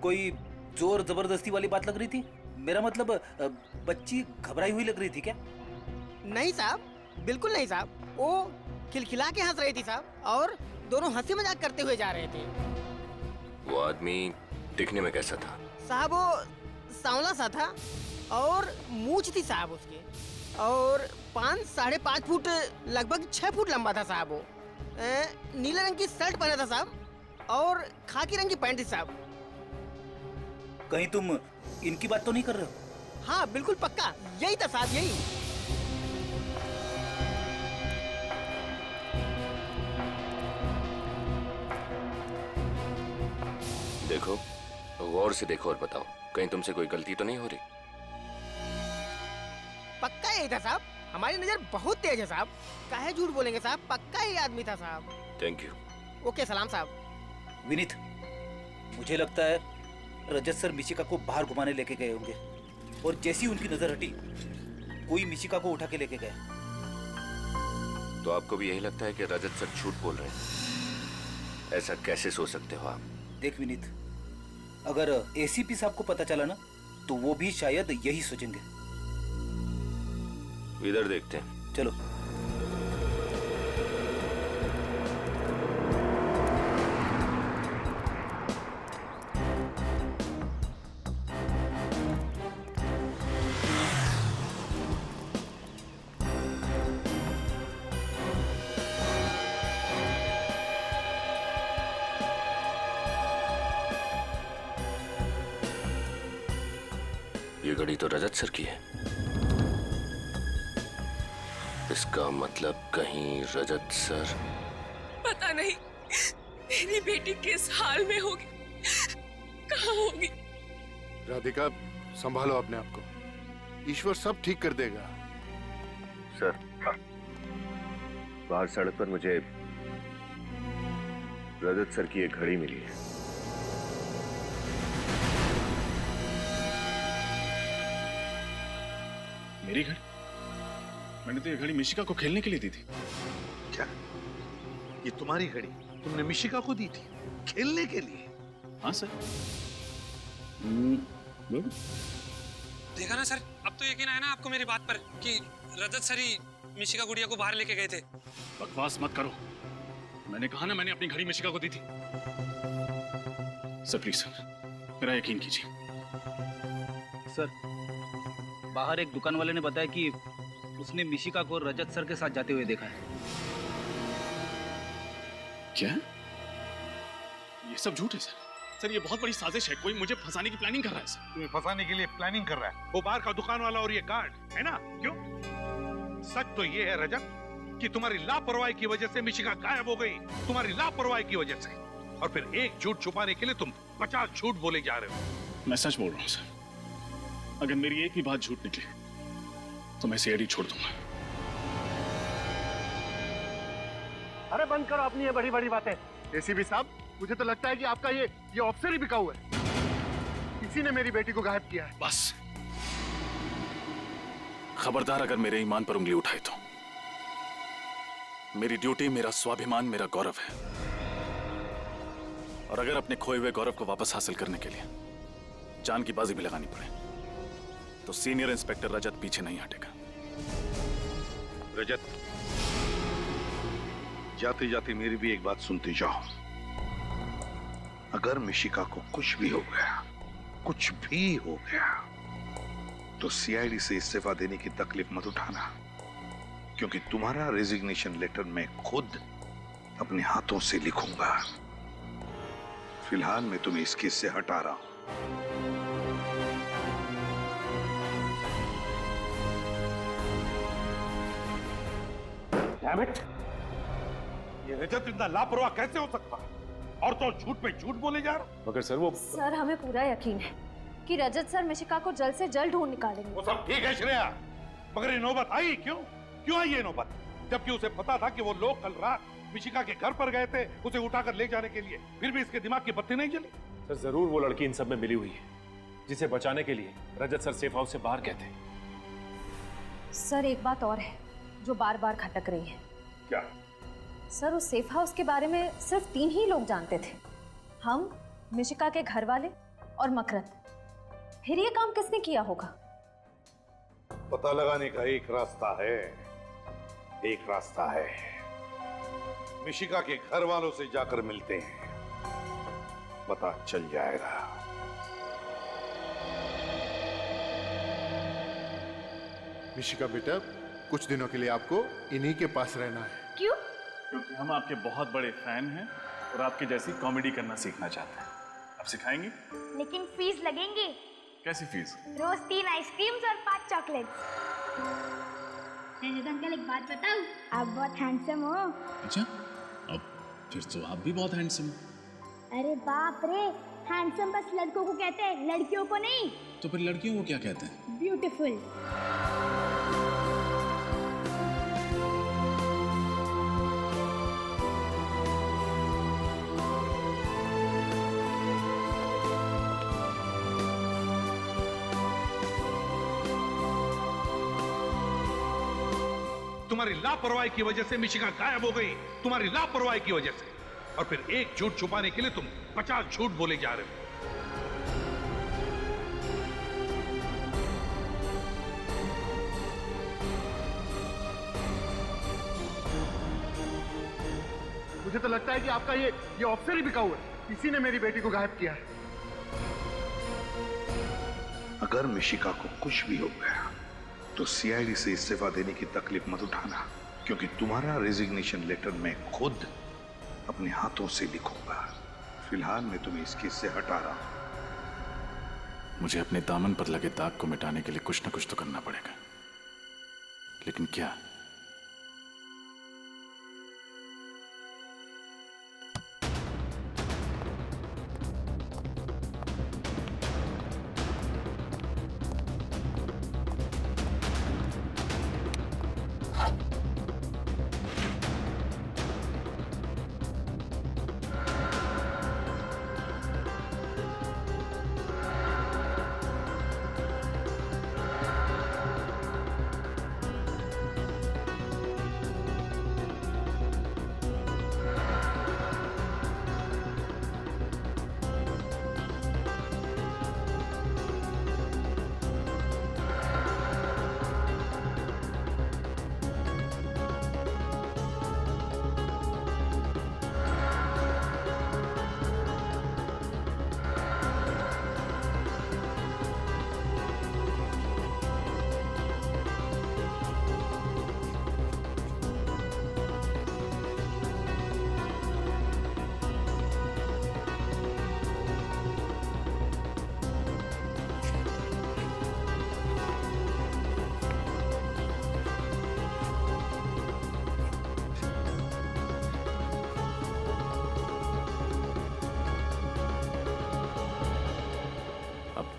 कोई जोर जबरदस्ती वाली बात लग रही थी? मेरा मतलब बच्ची घबराई हुई लग रही थी क्या? नहीं साहब, बिल्कुल नहीं साहब। वो खिलखिला के हंस रही थी साहब और दोनों हंसी मजाक करते हुए जा रहे थे। वो आदमी दिखने में कैसा था? साहब वो सांवला सा था और मूंछ थी साहब उसके, और 5-5.5 फुट लगभग 6 फुट लंबा था साहब। वो नीले रंग की शर्ट पहना था साहब और खाकी रंग की पैंट थी साहब। कहीं तुम इनकी बात तो नहीं कर रहे हो? हाँ बिल्कुल पक्का, यही था साहब, यही। देखो, गौर से देखो और बताओ, कहीं तुमसे कोई गलती तो नहीं हो रही? पक्का यही था साहब, हमारी नजर बहुत तेज है साहब। काहे झूठ बोलेंगे साहब, पक्का यही आदमी था साहब। Thank you. ओके सलाम साहब। विनीत, मुझे लगता है रजत सर मिशिका को बाहर घुमाने लेके गए होंगे और जैसी उनकी नजर हटी कोई मिशिका को उठा के लेके गया। तो आपको भी यही लगता है कि रजत सर झूठ बोल रहे हैं? ऐसा कैसे सोच सकते हो आप? देख विनीत, अगर एसीपी साहब को पता चला ना तो वो भी शायद यही सोचेंगे। इधर देखते हैं। चलो। ये घड़ी तो रजत सर की है। इसका मतलब कहीं रजत सर। पता नहीं मेरी बेटी किस हाल में होगी, कहाँ होगी। राधिका, संभालो अपने आप को, ईश्वर सब ठीक कर देगा। सर, बाहर सड़क पर मुझे रजत सर की एक घड़ी मिली है। मेरी घड़ी? मैंने तो ये घड़ी मिशिका को खेलने के लिए दी थी। क्या ये तुम्हारी घड़ी तुमने मिशिका को दी थी खेलने के लिए? हाँ सर। गुड। देखा ना सर, अब तो यकीन आया ना आपको मेरी बात पर कि रजत सर ही मिशिका गुड़िया को बाहर लेके गए थे। बकवास मत करो, मैंने कहा ना मैंने अपनी घड़ी मिशिका को दी थी। सर प्लीज सर, मेरा यकीन कीजिए। सर, बाहर एक दुकान वाले ने बताया कि उसने मिशिका को रजत सर के साथ जाते हुए देखा है। क्या? ये सब झूठ है सर। सर ये बहुत बड़ी साजिश है, कोई मुझे फंसाने की प्लानिंग कर रहा है सर। तुम्हें फंसाने के लिए प्लानिंग कर रहा है वो बाहर का दुकान वाला और ये गार्ड है ना? क्यों? सच तो ये है रजत कि तुम्हारी लापरवाही की वजह से मिशिका गायब हो गई, तुम्हारी लापरवाही की वजह से। और फिर एक झूठ छुपाने के लिए तुम 50 झूठ बोले जा रहे हो। मैं सच बोल रहा हूँ सर, अगर मेरी एक भी बात झूठ निकले तो मैं सीआईडी छोड़ दूंगा। अरे बंद करो अपनी ये बड़ी बड़ी बातें। एसीपी साहब, मुझे तो लगता है कि आपका ये ऑफिसर ही बिकाऊ है। इसी ने मेरी बेटी को गायब किया है। बस खबरदार अगर मेरे ईमान पर उंगली उठाए तो। मेरी ड्यूटी, मेरा स्वाभिमान, मेरा गौरव है। और अगर अपने खोए हुए गौरव को वापस हासिल करने के लिए जान की बाजी भी लगानी पड़े तो सीनियर इंस्पेक्टर रजत पीछे नहीं हटेगा। रजत, जाते जाते मेरी भी एक बात सुनते जाओ। अगर मिशिका को कुछ भी हो गया, कुछ भी हो गया, तो सीआईडी से इस्तीफा देने की तकलीफ मत उठाना, क्योंकि तुम्हारा रेजिग्नेशन लेटर मैं खुद अपने हाथों से लिखूंगा। फिलहाल मैं तुम्हें इस केस से हटा रहा हूं। Damn it! ये रजत इतना लापरवाह कैसे हो सकता है? और तो झूठ पे झूठ बोले जा रहा। मगर सर वो सर, हमें पूरा यकीन है कि रजत सर मिशिका को जल्द से जल्द ढूंढ निकालेंगे। वो सब ठीक है श्रेया, मगर ये नौबत आई क्यों? क्यों आई ये नौबत? जबकि उसे पता था कि वो लोग कल रात मिशिका के घर पर गए थे उसे उठाकर ले जाने के लिए, फिर भी इसके दिमाग की बत्ती नहीं जली। सर जरूर वो लड़की इन सब में मिली हुई है, जिसे बचाने के लिए रजत सर सेफ हाउस से बाहर गए थे। सर एक बात और है जो बार बार खटक रही है। क्या? सर उस सेफ हाउस के बारे में सिर्फ 3 ही लोग जानते थे, हम, मिशिका के घर वाले और मकरंद। फिर ये काम किसने किया होगा? पता लगाने का एक रास्ता है, एक रास्ता है। मिशिका के घर वालों से जाकर मिलते हैं, पता चल जाएगा। मिशिका बेटा, कुछ दिनों के लिए आपको इन्हीं के पास रहना है। क्यों? क्योंकि हम आपके बहुत बड़े फैन हैं और आपके जैसी कॉमेडी करना सीखना चाहते हैं। आप सिखाएंगे? लेकिन फीस लगेंगे। कैसी फीस? रोज 3 आइसक्रीम्स और 5 चॉकलेट्स। रजत अंकल, एक बात बताऊं? आप बहुत हैंडसम हो। अच्छा, अब फिर तो आप भी बहुत हैंडसम हो। अरे बाप रे, हैंडसम बस लड़कों को कहते हैं, लड़कियों को नहीं। तो फिर लड़कियों को क्या कहते हैं? ब्यूटीफुल। तुम्हारी लापरवाही की वजह से मिशिका गायब हो गई, तुम्हारी लापरवाही की वजह से। और फिर एक झूठ छुपाने के लिए तुम 50 झूठ बोले जा रहे हो। मुझे तो लगता है कि आपका ये ऑफिसर ही बिकाऊ है। इसी ने मेरी बेटी को गायब किया है। अगर मिशिका को कुछ भी हो गया तो सीआईडी से इस्तीफा देने की तकलीफ मत उठाना, क्योंकि तुम्हारा रेजिग्नेशन लेटर मैं खुद अपने हाथों से लिखूंगा। फिलहाल मैं तुम्हें इस केस से हटा रहा हूं। मुझे अपने दामन पर लगे दाग को मिटाने के लिए कुछ न कुछ तो करना पड़ेगा, लेकिन क्या?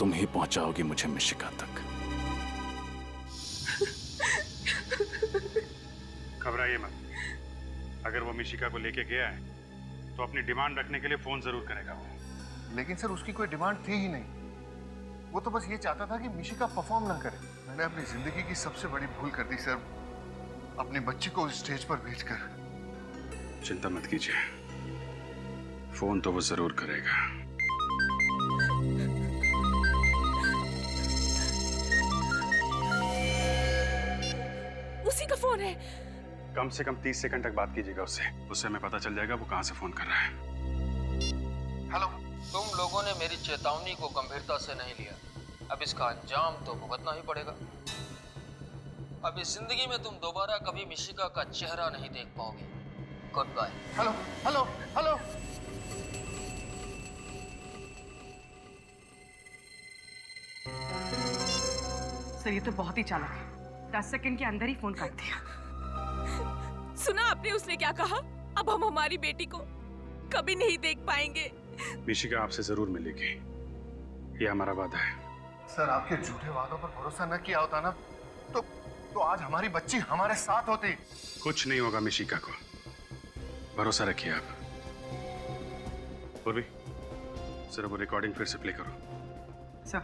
तुम ही पहुंचाओगी मुझे मिशिका तक। घबराइए मत। अगर वो मिशिका को लेके गया है तो अपनी डिमांड रखने के लिए फोन जरूर करेगा वो। लेकिन सर उसकी कोई डिमांड थी ही नहीं। वो तो बस ये चाहता था कि मिशिका परफॉर्म ना करे। मैंने अपनी जिंदगी की सबसे बड़ी भूल कर दी सर, अपनी बच्ची को स्टेज पर भेजकर। चिंता मत कीजिए, फोन तो वो जरूर करेगा। उसी का फोन है। कम से कम 30 सेकंड तक बात कीजिएगा उससे हमें पता चल जाएगा वो कहां से फोन कर रहा है। हेलो। तुम लोगों ने मेरी चेतावनी को गंभीरता से नहीं लिया, अब इसका अंजाम तो भुगतना ही पड़ेगा। अब इस जिंदगी में तुम दोबारा कभी मिशिका का चेहरा नहीं देख पाओगे। Goodbye. Hello hello hello. Sir ये तो बहुत ही चालाक है, 10 सेकंड के अंदर ही फोन काट दिया। सुना आपने उसने क्या कहा? अब हम हमारी बेटी को कभी नहीं देख पाएंगे। मिशिका आपसे जरूर मिलेगी, ये हमारा वादा है। सर आपके झूठे वादों पर भरोसा न किया होता ना तो आज हमारी बच्ची हमारे साथ होती। कुछ नहीं होगा मिशिका को, भरोसा रखिए आप। पूर्वी, जरा वो रिकॉर्डिंग फिर से प्ले करो। सर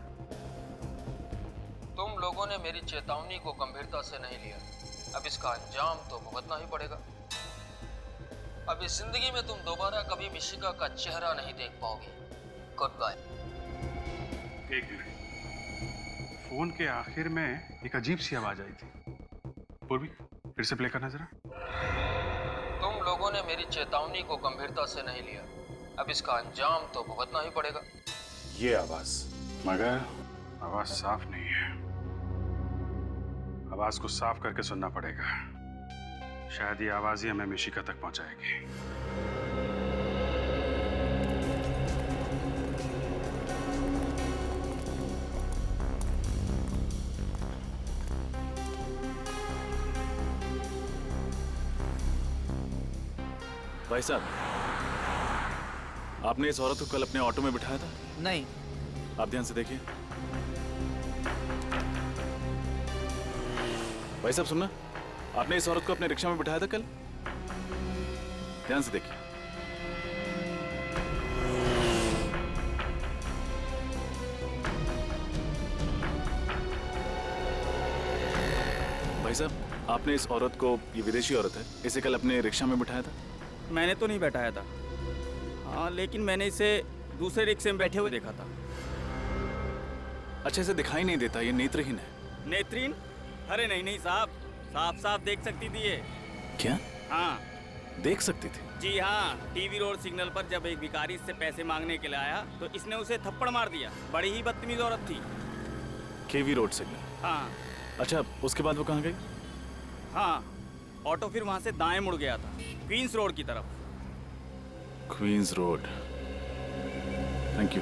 तुम लोगों ने मेरी चेतावनी को गंभीरता से नहीं लिया, अब इसका अंजाम तो भुगतना ही पड़ेगा। अब इस जिंदगी में तुम दोबारा कभी मिशिका का चेहरा नहीं देख पाओगे। Goodbye. एक मिनट, फोन के आखिर में एक अजीब सी आवाज आई थी। पूर्वी, फिर से प्ले करना जरा। तुम लोगों ने मेरी चेतावनी को गंभीरता से नहीं लिया, अब इसका अंजाम तो भुगतना ही पड़ेगा। ये आवाज, मगर आवाज साफ नहीं है। आवाज को साफ करके सुनना पड़ेगा, शायद ये आवाज ही हमें मिशिका तक पहुंचाएगी। भाई साहब, आपने इस औरत को कल अपने ऑटो में बिठाया था? नहीं। आप ध्यान से देखिए। भाई साहब सुनना, आपने इस औरत को अपने रिक्शा में बिठाया था कल? ध्यान से देखिए। भाई साहब, आपने इस औरत को, ये विदेशी औरत है, इसे कल अपने रिक्शा में बिठाया था? मैंने तो नहीं बैठाया था। हाँ, लेकिन मैंने इसे दूसरे रिक्शे में बैठे हुए देखा था। अच्छा, इसे दिखाई नहीं देता, ये नेत्रहीन है। नेत्रहीन? अरे नहीं नहीं साहब, साफ साफ देख सकती थी ये। क्या? हाँ देख सकती थी? जी हाँ, टीवी रोड सिग्नल पर जब एक भिखारी इससे पैसे मांगने के लिए आया तो इसने उसे थप्पड़ मार दिया। बड़ी ही बदतमीज औरत थी। केवी रोड सिग्नल? हाँ। अच्छा, उसके बाद वो कहाँ गई? हाँ, ऑटो फिर वहां से दाएं मुड़ गया था, क्वींस रोड की तरफ। Queens road, thank you.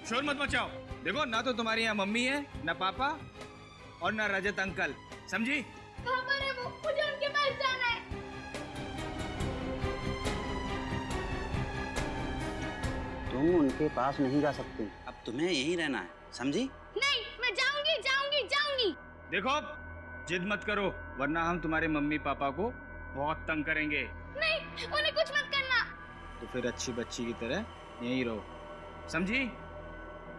शोर मत मचाओ। देखो, ना तो तुम्हारी यहाँ मम्मी है, ना पापा और ना रजत अंकल, समझी? मुझे उनके पास जाना है। तुम उनके पास नहीं जा सकती, अब तुम्हें यहीं रहना है, समझी? नहीं, मैं जाऊंगी जाऊंगी जाऊंगी। देखो, जिद मत करो, वरना हम तुम्हारे मम्मी पापा को बहुत तंग करेंगे। नहीं, उन्हें कुछ मत करना। तो फिर अच्छी बच्ची की तरह यहीं रहो, समझी?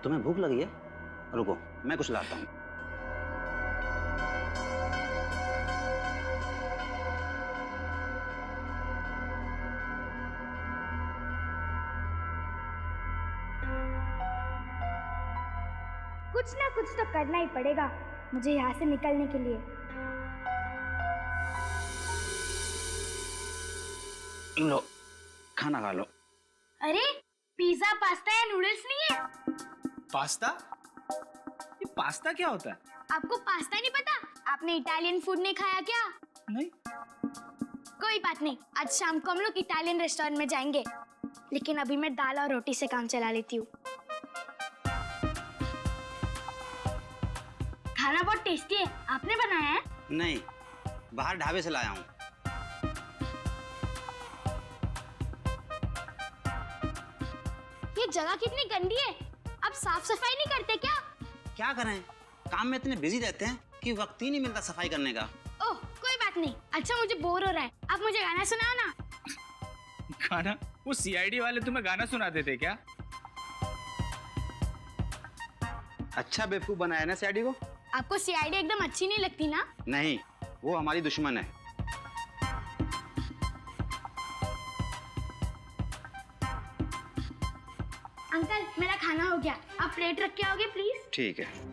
तुम्हें भूख लगी है? रुको, मैं कुछ लाता हूँ। कुछ ना कुछ तो करना ही पड़ेगा मुझे यहाँ से निकलने के लिए। लो खाना खा लो। अरे पिज्जा पास्ता या नूडल्स नहीं है? पास्ता? ये पास्ता क्या होता है? आपको पास्ता नहीं पता? आपने इटालियन फूड नहीं खाया क्या? नहीं। कोई बात नहीं, आज शाम को हम लोग इटालियन रेस्टोरेंट में जाएंगे, लेकिन अभी मैं दाल और रोटी से काम चला लेती हूँ। खाना बहुत टेस्टी है, आपने बनाया है? नहीं, बाहर ढाबे से लाया हूँ। ये जगह कितनी गंदी है, आप साफ सफाई नहीं करते क्या? क्या करें, काम में इतने बिजी रहते हैं कि वक्त ही नहीं मिलता सफाई करने का। ओह कोई बात नहीं। अच्छा मुझे बोर हो रहा है, आप मुझे गाना सुनाओ ना। गाना? वो सीआईडी वाले तुम्हें गाना सुनाते थे क्या? अच्छा बेवकूफ बनाया ना सीआईडी को। आपको सीआईडी एकदम अच्छी नहीं लगती ना? नहीं, वो हमारी दुश्मन है। अंकल मेरा खाना हो गया, आप प्लेट रख के आओगे प्लीज? ठीक है।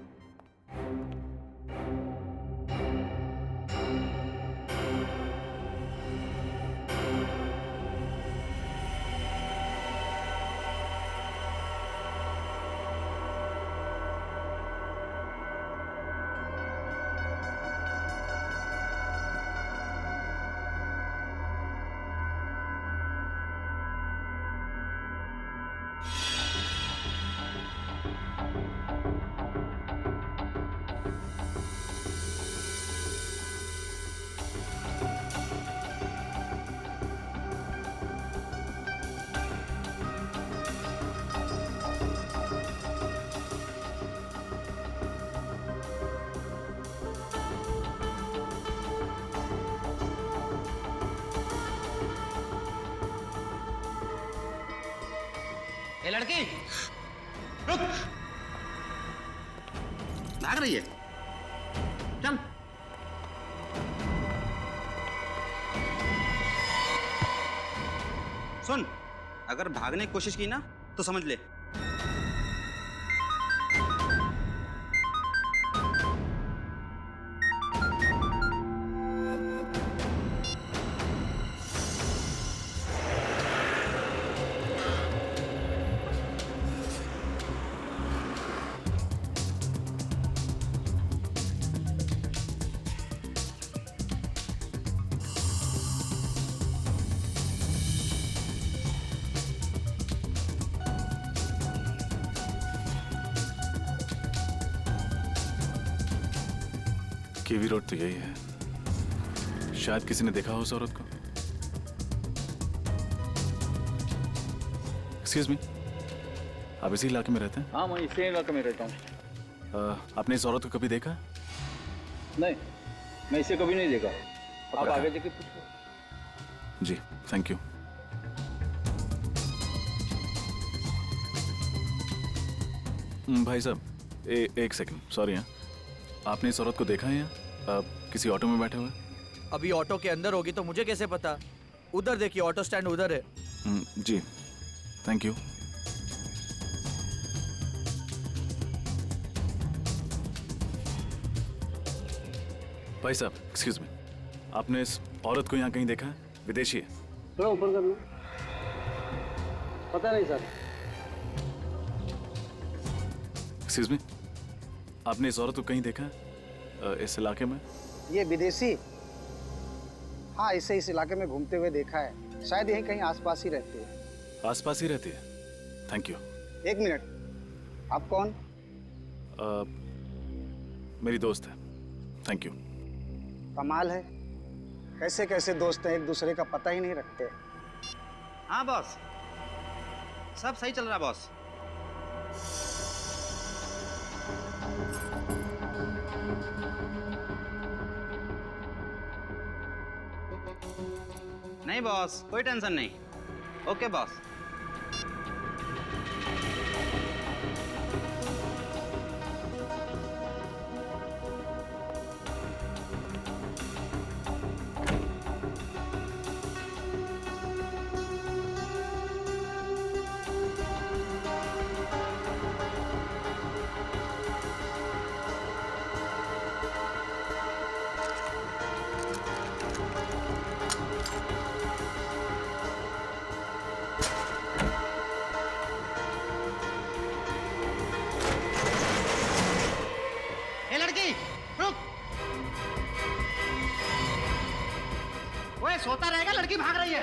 ए लड़की, रुक! भाग रही है? चल। सुन, अगर भागने की कोशिश की ना तो समझ ले। केवी रोड तो यही है। शायद किसी ने देखा हो उस औरत को। एक्सक्यूज मी, आप इसी इलाके में रहते हैं? हाँ, मैं इसी इलाके में रहता हूँ। आपने इस औरत को कभी देखा? नहीं, मैं इसे कभी नहीं देखा। आप आगे जाके पूछो। जी, थैंक यू। भाई साहब, एक सेकंड, सॉरी। हाँ, आपने इस औरत को देखा है यहाँ किसी ऑटो में बैठे हुए? अभी ऑटो के अंदर होगी तो मुझे कैसे पता? उधर देखिए, ऑटो स्टैंड उधर है। जी, थैंक यू। भाई साहब, एक्सक्यूज मी, आपने इस औरत को यहाँ कहीं देखा है? विदेशी है? थोड़ा ऊपर कर लो। पता नहीं सर। एक्सक्यूज मी, आपने इस औरत को कहीं देखा है इस इलाके में? ये विदेशी? हाँ, इसे इस इलाके में घूमते हुए देखा है। शायद यहीं कहीं आसपास ही रहती है। आसपास ही रहती है? Thank you. एक मिनट, आप कौन? मेरी दोस्त है। Thank you. कमाल है, कैसे कैसे दोस्त हैं, एक दूसरे का पता ही नहीं रखते। हाँ बॉस, सब सही चल रहा बॉस। नहीं बॉस, कोई टेंशन नहीं। Okay boss. लड़की भाग रही है।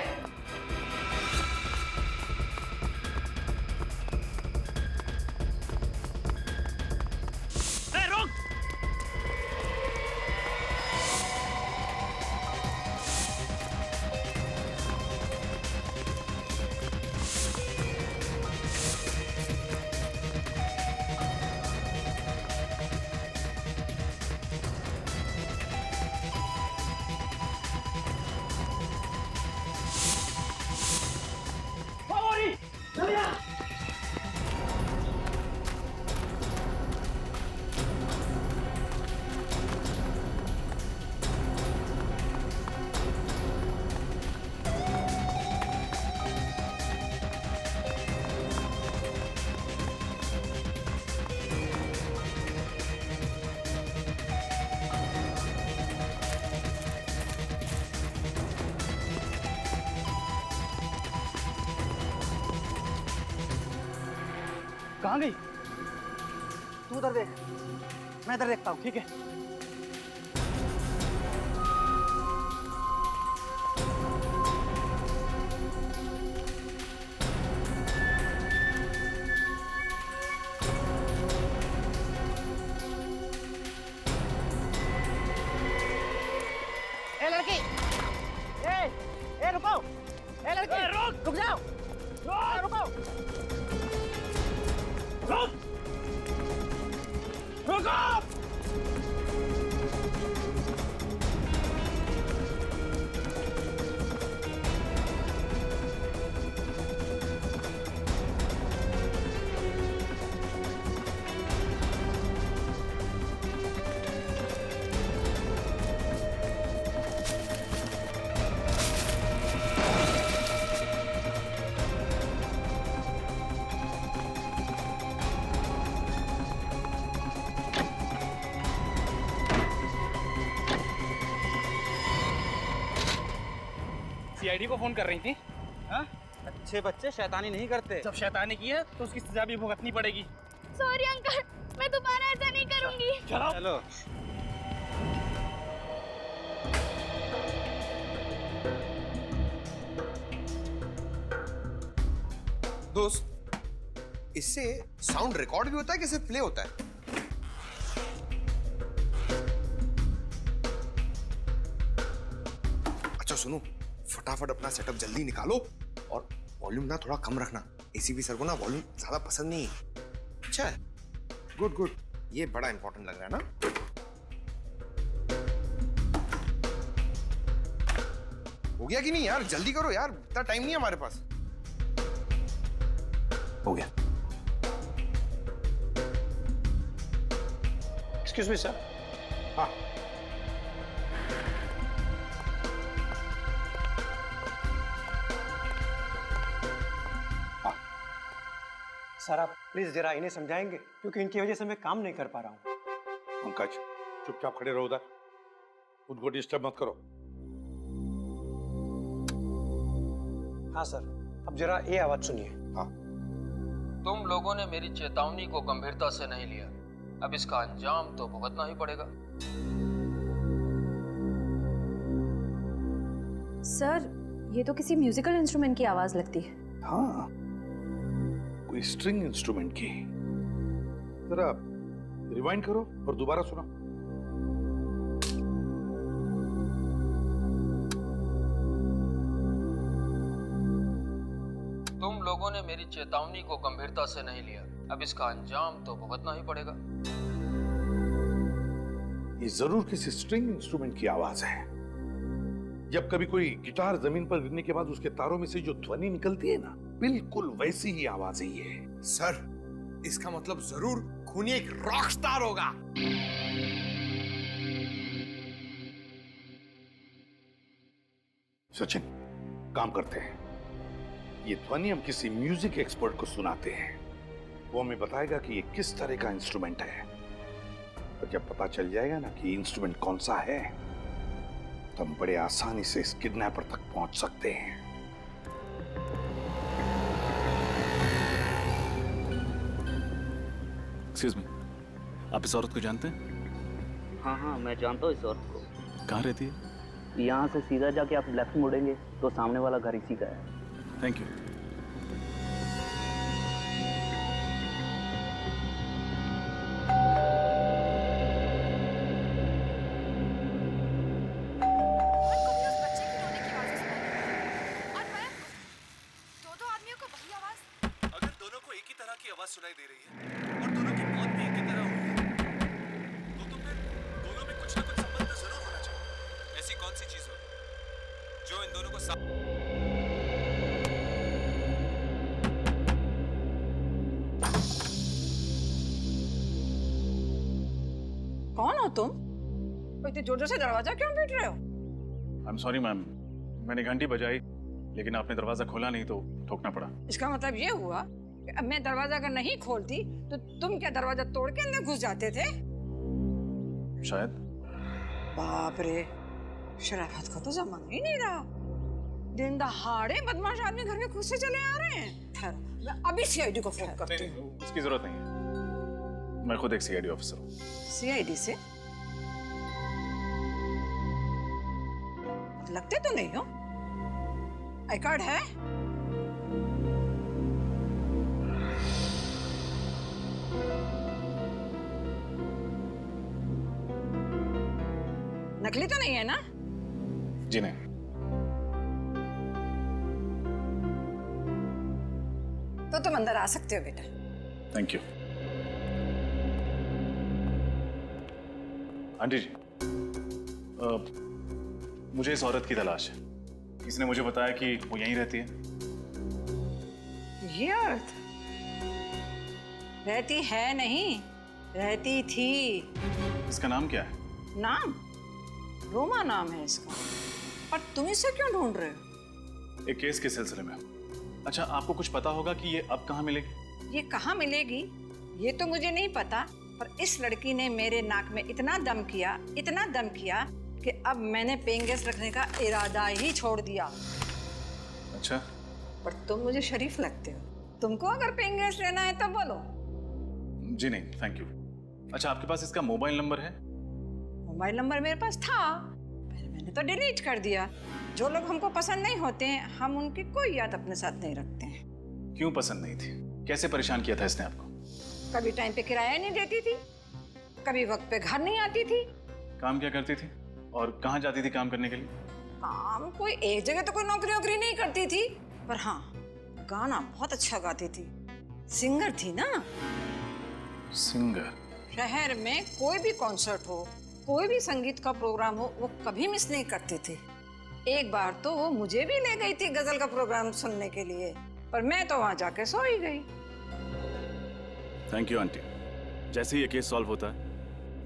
रोक! कहाँ गई? तू उधर देख, मैं इधर देखता हूँ, ठीक है? ए लड़की, ए रुको, ए लड़की, रुक जाओ, रुको, रुको! सीआईडी को फोन कर रही थी? हाँ? अच्छे बच्चे शैतानी नहीं करते। जब शैतानी की है तो उसकी सजा भी भुगतनी पड़ेगी। सॉरी अंकल, मैं दोबारा ऐसा नहीं करूंगी। चलो। चलो। दोस्त, इससे साउंड रिकॉर्ड भी होता है कि सिर्फ प्ले होता है? अच्छा सुनो, फटाफट अपना सेटअप जल्दी निकालो और वॉल्यूम ना थोड़ा कम रखना। एसीपी सर को ना वॉल्यूम ज्यादा पसंद नहीं है। अच्छा है, गुड गुड, ये बड़ा इंपॉर्टेंट लग रहा है ना। हो गया कि नहीं यार? जल्दी करो यार, इतना टाइम नहीं है हमारे पास। हो गया। Excuse me sir. हाँ, सर आप प्लीज जरा इन्हें समझाएंगे, क्योंकि इनकी वजह से मैं काम नहीं कर पा रहा हूँ। पंकज चुपचाप खड़े रहो उधर, उनको डिस्टर्ब मत करो। हाँ सर, अब जरा ये आवाज सुनिए। हाँ। तुम लोगों ने मेरी चेतावनी को गंभीरता से नहीं लिया, अब इसका अंजाम तो भुगतना ही पड़ेगा। सर, ये तो किसी म्यूजिकल इंस्ट्रूमेंट की आवाज लगती है। हाँ, कोई स्ट्रिंग इंस्ट्रूमेंट की। जरा रिवाइंड करो और दोबारा सुनो। तुम लोगों ने मेरी चेतावनी को गंभीरता से नहीं लिया, अब इसका अंजाम तो भुगतना ही पड़ेगा। ये जरूर किसी स्ट्रिंग इंस्ट्रूमेंट की आवाज है। जब कभी कोई गिटार जमीन पर गिरने के बाद उसके तारों में से जो ध्वनि निकलती है ना, बिल्कुल वैसी ही आवाज है ये। सर, इसका मतलब जरूर खूनी एक रॉक स्टार होगा। सचिन, काम करते हैं, ये ध्वनि हम किसी म्यूजिक एक्सपर्ट को सुनाते हैं। वो हमें बताएगा कि ये किस तरह का इंस्ट्रूमेंट है। और जब पता चल जाएगा ना कि इंस्ट्रूमेंट कौन सा है, तो हम बड़े आसानी से इस किडनैपर तक पहुंच सकते हैं। एक्सक्यूज मी, आप इस औरत को जानते हैं? हाँ हाँ, मैं जानता हूँ इस औरत को। कहाँ रहती है? यहाँ से सीधा जाके आप लेफ्ट मुड़ेंगे तो सामने वाला घर इसी का है। Thank you. अगर दोनों को एक ही तरह की आवाज सुनाई दे रही है और दोनों की मौत भी एक ही तरह हुई है तो फिर दोनों में कुछ ना कुछ संबंध तो जरूर होना चाहिए। ऐसी कौन सी चीज होगी जो इन दोनों को कौन हो तुम? इतनी जोर जोर से दरवाजा क्यों पीट रहे हो? आई एम सॉरी मैम, मैंने घंटी बजाई लेकिन आपने दरवाजा खोला नहीं तो ठोकना पड़ा। इसका मतलब ये हुआ कि अब मैं दरवाजा अगर नहीं खोलती तो तुम क्या दरवाजा तोड़ के अंदर घुस जाते थे? शायद। बाप रे, शराफत का तो जमाना ही नहीं रहा। दिन दहाड़े बदमाश आदमी घर में खुद से चले आ रहे हैं। ठहरो, मैं अभी सीआईडी को फोन करती हूँ। उसकी जरूरत नहीं है, मैं खुद एक सीआईडी ऑफिसर हूँ। सीआईडी से? लगते तो नहीं हो। आई कार्ड है? नकली तो नहीं है ना? जी नहीं। तो तुम अंदर आ सकते हो बेटा। Thank you. आंटी जी, मुझे इस औरत की तलाश है। इसने मुझे बताया कि वो यहीं रहती है। ये औरत रहती है नहीं, रहती थी। इसका नाम क्या है? नाम? रोमा नाम है इसका। पर तुम इसे क्यों ढूंढ रहे हो? एक केस के सिलसिले में। अच्छा, आपको कुछ पता होगा कि ये अब कहाँ मिलेगी? ये कहाँ मिलेगी ये तो मुझे नहीं पता, पर इस लड़की ने मेरे नाक में इतना दम किया कि अब मैंने पेइंग गेस्ट रखने का इरादा ही छोड़ दिया। अच्छा। पर तुम मुझे शरीफ लगते हो। तुमको अगर पेइंग गेस्ट लेना है तो बोलो। जी नहीं, थैंक यू। अच्छा, आपके पास इसका मोबाइल नंबर है? मोबाइल नंबर मेरे पास था, पहले मैंने तो डिलीट कर दिया। जो लोग हमको पसंद नहीं होते हैं, हम उनकी कोई याद अपने साथ नहीं रखते हैं। क्यों पसंद नहीं थी? कैसे परेशान किया था इसने आपको? कभी टाइम पे किराया नहीं देती थी, कभी वक्त पे घर नहीं आती थी। काम क्या करती थी और कहाँ जाती थी काम करने के लिए? काम कोई एक जगह तो कोई नौकरी नहीं करती थी, पर हाँ, गाना बहुत अच्छा गाती थी। सिंगर थी ना। सिंगर? शहर में कोई भी कॉन्सर्ट हो, कोई भी संगीत का प्रोग्राम हो, वो कभी मिस नहीं करती थी। एक बार तो वो मुझे भी ले गई थी गजल का प्रोग्राम सुनने के लिए, पर मैं तो वहां जाके सो ही गई। Thank you aunty. जैसे ही ये केस सॉल्व होता है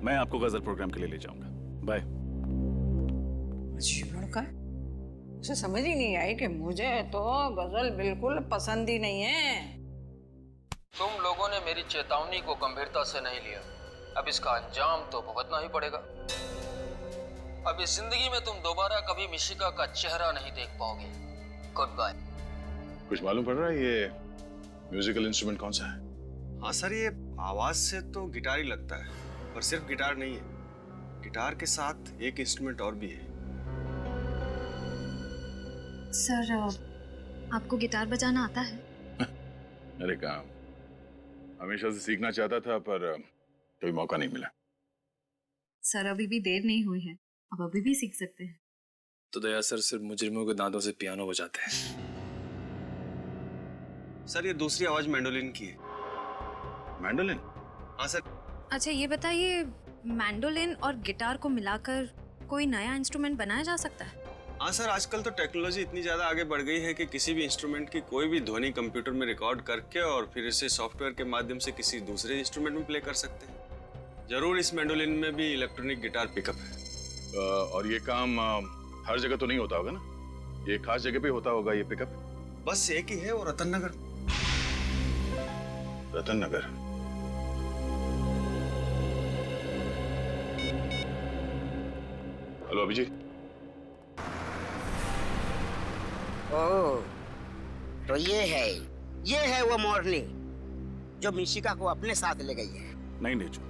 मैं आपको गजल प्रोग्राम के लिए ले जाऊंगा। बाय। अजीब लड़का है, उसे समझ ही नहीं आई कि मुझे तो गजल बिल्कुल पसंद ही नहीं है। तुम लोगों ने मेरी चेतावनी को गंभीरता से नहीं लिया। अब इसका अंजाम तो भुगतना ही पड़ेगा। अब इस जिंदगी में तुम दोबारा कभी मिशिका का चेहरा नहीं देख पाओगे। Goodbye. कुछ मालूम पड़ रहा है ये म्यूजिकल इंस्ट्रूमेंट कौन सा है? हाँ सर, ये आवाज से तो गिटार ही लगता है, पर सिर्फ गिटार नहीं है। गिटार के साथ एक इंस्ट्रूमेंट और भी है। सर, आपको गिटार बजाना आता है? अरे काम हमेशा से सीखना चाहता था पर कोई मौका नहीं मिला। सर, अभी भी देर नहीं हुई है, अब अभी भी सीख सकते हैं। तो दया सर सिर्फ मुजरिमों के दांतों से पियानो बजाते हैं। सर, ये दूसरी आवाज मैंडोलिन की है। मैंडोलिन? हाँ सर। अच्छा, ये बताइए, मैंडोलिन और गिटार को मिलाकर कोई नया इंस्ट्रूमेंट बनाया जा सकता है? हाँ सर, आजकल तो टेक्नोलॉजी इतनी ज़्यादा आगे बढ़ गई है कि किसी भी इंस्ट्रूमेंट की कोई भी ध्वनि कंप्यूटर में रिकॉर्ड करके और फिर इसे सॉफ्टवेयर के माध्यम से किसी दूसरे इंस्ट्रूमेंट में प्ले कर सकते हैं। जरूर इस मैंडोलिन में भी इलेक्ट्रॉनिक गिटार पिकअप है। और ये काम हर जगह तो नहीं होता होगा ना? ये खास जगह पे होता होगा ये पिकअप? बस एक ही है, वो रतन नगर। रतन नगर? हेलो अभिजीत। ओह, तो ये है वो मोरनी जो मिशिका को अपने साथ ले गई है। नहीं नेचू,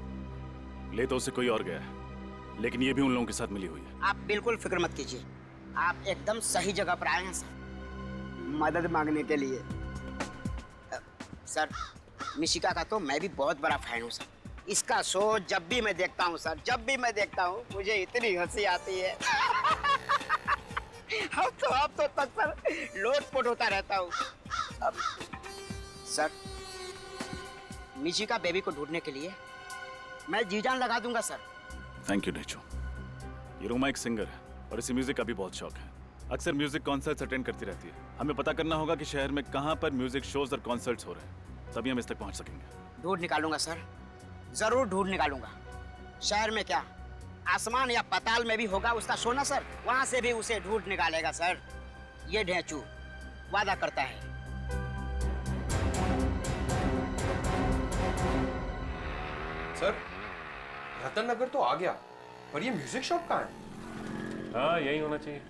ले तो उसे कोई और गया है। लेकिन ये भी उन लोगों के साथ मिली हुई है। आप बिल्कुल फिक्र मत कीजिए, आप एकदम सही जगह पर आए हैं सर, मदद मांगने के लिए। सर, मिशिका का तो मैं भी बहुत बड़ा फैन हूँ सर। इसका शो जब भी मैं देखता हूँ सर, जब भी मैं देखता हूँ मुझे इतनी हंसी आती है। अब तो तक सर लोटपोट होता रहता हूँ। अब सर, मिशिका बेबी को ढूंढने के लिए मैं जी जान लगा दूंगा सर। Thank you नेचो। ये रोमा एक सिंगर है और इसे म्यूजिक का भी बहुत शौक है। अक्सर म्यूजिक कॉन्सर्ट्स अटेंड करती रहती है। हमें पता करना होगा कि शहर में कहाँ पर म्यूजिक शोज और कॉन्सर्ट्स हो रहे हैं, तभी हम इस तक पहुँच सकेंगे। ढूंढ निकालूंगा सर, जरूर ढूंढ निकालूंगा। शहर में क्या, आसमान या पाताल में भी होगा उसका शो ना सर, वहां से भी उसे ढूंढ निकालेगा सर। ये ढेंचू वादा करता है। सर, रतन नगर तो आ गया, पर ये म्यूजिक शॉप कहाँ है? हाँ, यही होना चाहिए।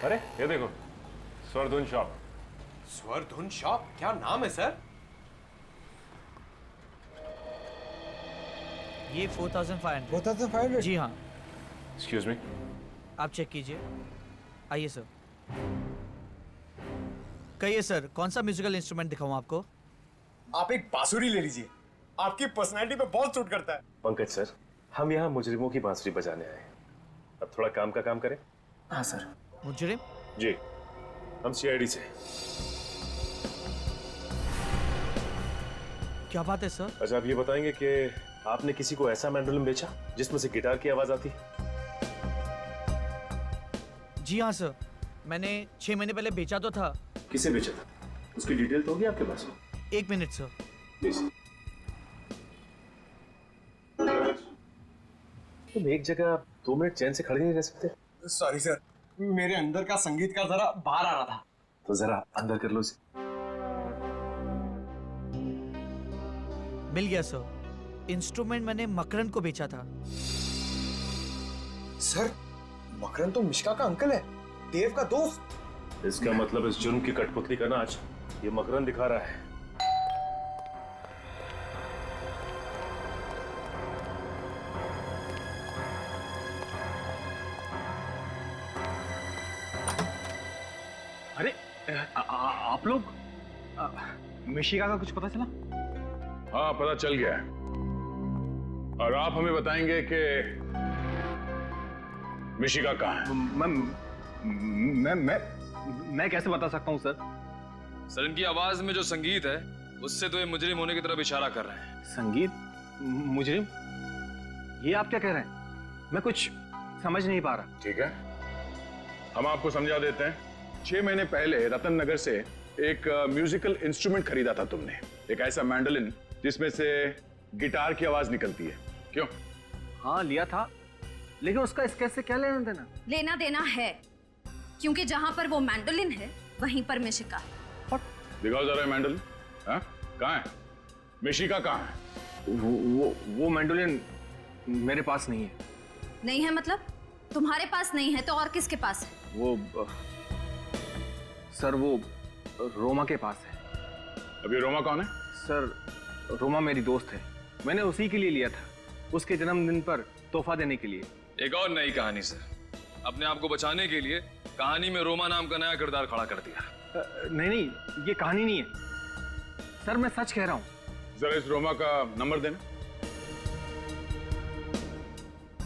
अरे ये देखो, स्वरधुन शॉप। स्वरधुन शॉप? क्या नाम है सर? ये 4500। 4500? जी हाँ। Excuse me. आप चेक कीजिए। आइए सर। कहिए सर, कौन सा म्यूजिकल इंस्ट्रूमेंट दिखाऊं आपको? आप एक बांसुरी ले लीजिए, आपकी पर्सनैलिटी पे बहुत सूट करता है। पंकज सर, हम यहाँ मुजरिमों की बांसुरी बजाने आए हैं। अब थोड़ा काम का काम करें। हाँ सर। मुजरिम? जी, हम CID से। क्या बात है सर? अच्छा, आप ये बताएंगे कि आपने किसी को ऐसा मैंडोलिन बेचा जिसमें से गिटार की आवाज आती? जी हाँ सर, मैंने 6 महीने पहले बेचा तो था। किसे बेचा था? उसकी डिटेल तो होगी आपके पास? 1 मिनट सर। प्लीज। तुम एक जगह 2 मिनट चैन से खड़े नहीं रह सकते? सॉरी सर, मेरे अंदर का संगीत का जरा बाहर आ रहा था। तो जरा अंदर कर लो इसे। मिल गया सर। इंस्ट्रूमेंट मैंने मकरन को बेचा था। सर, मकरन तो मिशिका का अंकल है, देव का दोस्त। इसका मतलब इस जुर्म की कठपुतली का नाच ये मकरन दिखा रहा है। अरे आप लोग मिशिका का कुछ पता चला? हाँ, पता चल गया है। और आप हमें बताएंगे कि मिशिका कहाँ है? मैं कैसे बता सकता हूँ सर? सर, इनकी आवाज में जो संगीत है उससे तो ये मुजरिम होने की तरफ इशारा कर रहे हैं। संगीत? मुजरिम? ये आप क्या कह रहे हैं? मैं कुछ समझ नहीं पा रहा। ठीक है, हम आपको समझा देते हैं। 6 महीने पहले रतन नगर से एक म्यूजिकल इंस्ट्रूमेंट खरीदा था तुमने, एक ऐसा मैंडोलिन जिसमें से गिटार की आवाज निकलती है। क्यों? हाँ, लिया था, लेकिन उसका इस केस से क्या लेना देना? लेना देना है, क्योंकि जहां पर वो मैंडोलिन है वहीं पर मिशिका है। दिखाओ जरा मैंडोलिन। हाँ, कहाँ है मिशिका? कहाँ है? वो मैंडोलिन मेरे पास नहीं है। नहीं है मतलब? तुम्हारे पास नहीं है तो और किसके पास है? सर, वो रोमा के पास है। अभी रोमा कौन है? सर, रोमा मेरी दोस्त है, मैंने उसी के लिए लिया था, उसके जन्मदिन पर तोहफा देने के लिए। एक और नई कहानी सर, अपने आप को बचाने के लिए कहानी में रोमा नाम का नया किरदार खड़ा कर दिया। नहीं, ये कहानी नहीं है सर, मैं सच कह रहा हूँ। जरा इस रोमा का नंबर देना।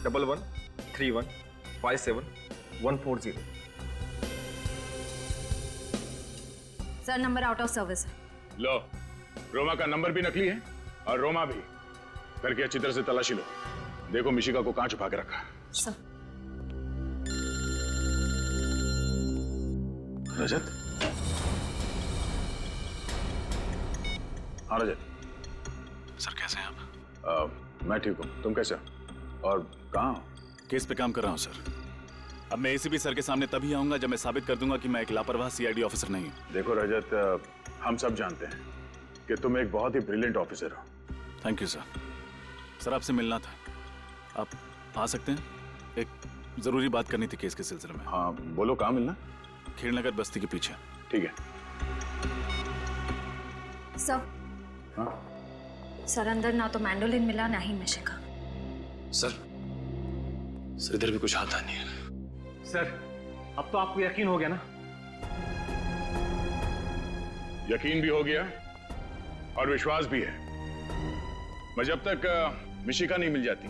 113157 sir, number out of service है। लो, रोमा का नंबर भी नकली है और रोमा भी। करके अच्छी तरह से तलाशी लो, देखो मिशिका को कहां छुपा के रखा। सर। रजत? हाँ रजत। सर, कैसे हैं आप? मैं ठीक हूँ, तुम कैसे हो? और कहाँ हो? केस पे काम कर रहा हूँ सर। अब मैं ACP सर के सामने तभी आऊंगा जब मैं साबित कर दूंगा कि मैं एक लापरवाह CID ऑफिसर नहीं हूँ। देखो रजत, हम सब जानते हैं कि तुम एक बहुत ही ब्रिलियंट ऑफिसर हो। Thank you sir. सर, आपसे मिलना था, आप आ सकते हैं? एक जरूरी बात करनी थी केस के सिलसिले में। हाँ बोलो, कहाँ मिलना? खेड़नगर बस्ती के पीछे। ठीक है। सर। हाँ? सर, अंदर ना तो मैंडोलिन मिला ना ही मिशिका। सर इधर भी कुछ आता नहीं है। सर अब तो आपको यकीन हो गया ना? यकीन भी हो गया और विश्वास भी है। मैं जब तक मिशिका नहीं मिल जाती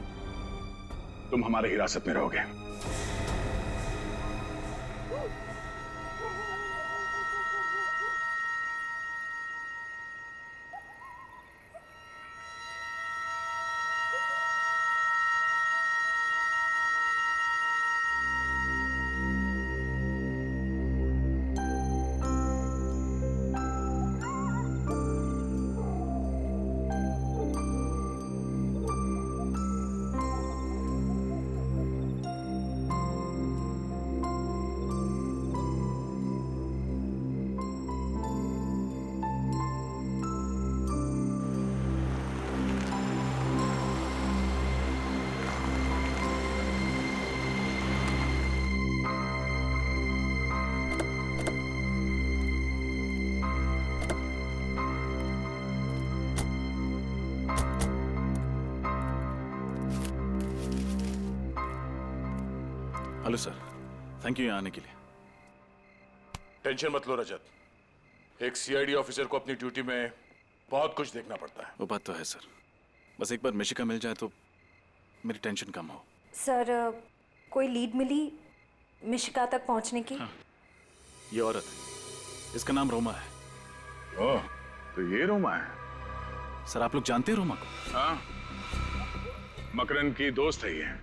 तुम हमारे हिरासत में रहोगे। हेलो सर, थैंक यू यहाँ आने के लिए। टेंशन मत लो रजत, एक सीआईडी ऑफिसर को अपनी ड्यूटी में बहुत कुछ देखना पड़ता है। वो बात तो है सर, बस एक बार मिशिका मिल जाए तो मेरी टेंशन कम हो। सर कोई लीड मिली मिशिका तक पहुंचने की? हाँ, ये औरत है, इसका नाम रोमा है। ओह, तो ये रोमा है। सर आप लोग जानते हैं रोमा को? हाँ, मकरंद की दोस्त है ये।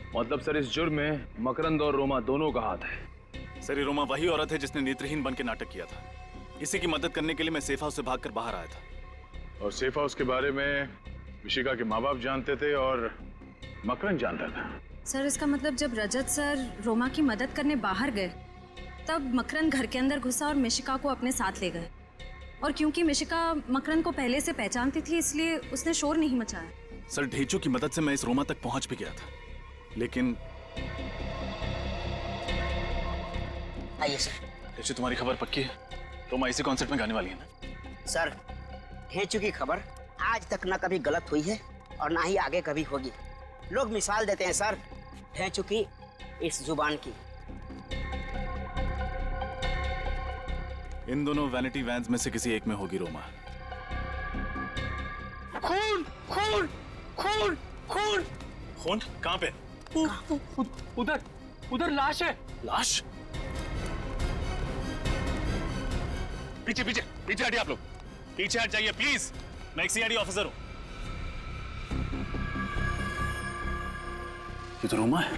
मतलब सर इस जुर्म में मकरंद और रोमा दोनों का हाथ है। सर ये रोमा वही औरत है जिसने नेत्रहीन बन के नाटक किया था। इसी की मदद करने के लिए मैं सेफ हाउस से भागकर बाहर आया था। और सेफ हाउस के बारे में मिशिका के माँ बाप जानते थे और मकरंद जानता था। सर इसका मतलब जब रजत सर रोमा की मदद करने बाहर गए तब मकरंद घर के अंदर घुसा और मिशिका को अपने साथ ले गए। और क्योंकि मिशिका मकरंद को पहले से पहचानती थी इसलिए उसने शोर नहीं मचाया। सर ढेंचू की मदद से मैं इस रोमा तक पहुंच भी गया था, लेकिन आइए सर। ढेंचू तुम्हारी खबर पक्की है? रोमा इसी कॉन्सर्ट में गाने वाली है ना? सर ढेंचू की खबर आज तक ना कभी गलत हुई है और ना ही आगे कभी होगी। लोग मिसाल देते हैं सर ढेंचू की इस जुबान की। इन दोनों वैनिटी वैन्स में से किसी एक में होगी रोमा। खून खून खून खून खून कहाँ पे? उधर उधर लाश है। लाश? पीछे पीछे पीछे हटिए आप लोग, पीछे हट जाइए प्लीज। मैं एक सीआईडी ऑफिसर हूं। ये तो रोमा है।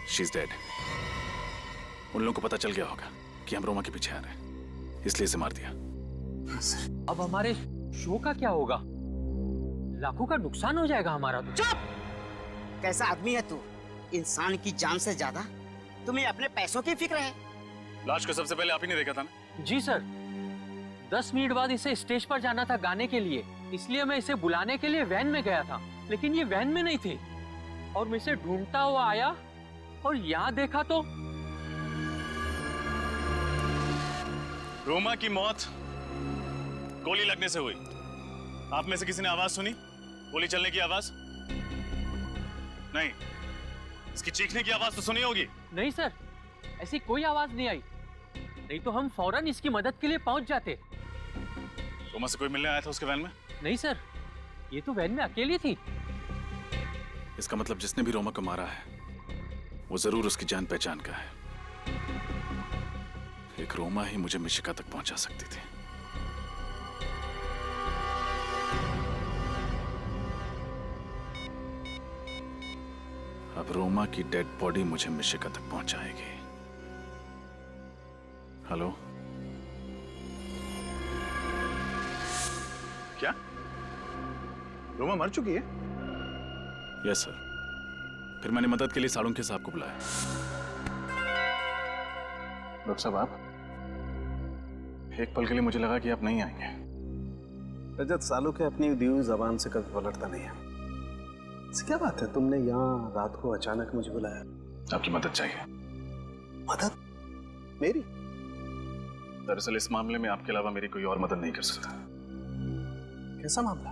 She is dead. उन लोगों को पता चल गया होगा कि हम रोमा के पीछे आ रहे हैं, इसलिए इसे मार दिया। अब हमारे शो का क्या होगा? लाखों का नुकसान हो जाएगा हमारा तो। चुप! कैसा आदमी है तू? इंसान की जान से ज्यादा तुम्हें अपने पैसों की फिक्र है। लाश को सबसे पहले आप ही ने देखा था ना? जी सर, 10 मिनट बाद इसे स्टेज पर जाना था गाने के लिए, इसलिए मैं इसे बुलाने के लिए वैन में गया था, लेकिन ये वैन में नहीं थी और मैं इसे ढूंढता हुआ आया और यहाँ देखा तो रोमा की मौत गोली लगने से हुई। आप में से किसी ने आवाज सुनी? गोली चलने की आवाज? नहीं। इसकी चीखने की आवाज तो सुनी होगी? नहीं सर, ऐसी कोई आवाज नहीं आई, नहीं तो हम फौरन इसकी मदद के लिए पहुंच जाते। रोमा से कोई मिलने आया था उसके वैन में? नहीं सर, ये तो वैन में अकेली थी। इसका मतलब जिसने भी रोमा को मारा है वो जरूर उसकी जान पहचान का है। एक रोमा ही मुझे मिशिका तक पहुंचा सकती थी। अब रोमा की डेड बॉडी मुझे मिशिका तक पहुंचाएगी। हेलो? क्या रोमा मर चुकी है? Yes sir. फिर मैंने मदद के लिए सालुंखे साहब को बुलाया। डॉक्टर साहब आप? एक पल के लिए मुझे लगा कि आप नहीं आएंगे। रजत सालू के अपनी दी हुई जबान से कभी पलटता नहीं है। क्या बात है, तुमने यहाँ रात को अचानक मुझे बुलाया? आपकी मदद चाहिए। मदद? मेरी? दरअसल इस मामले में आपके अलावा मेरी कोई और मदद नहीं कर सकता। कैसा मामला?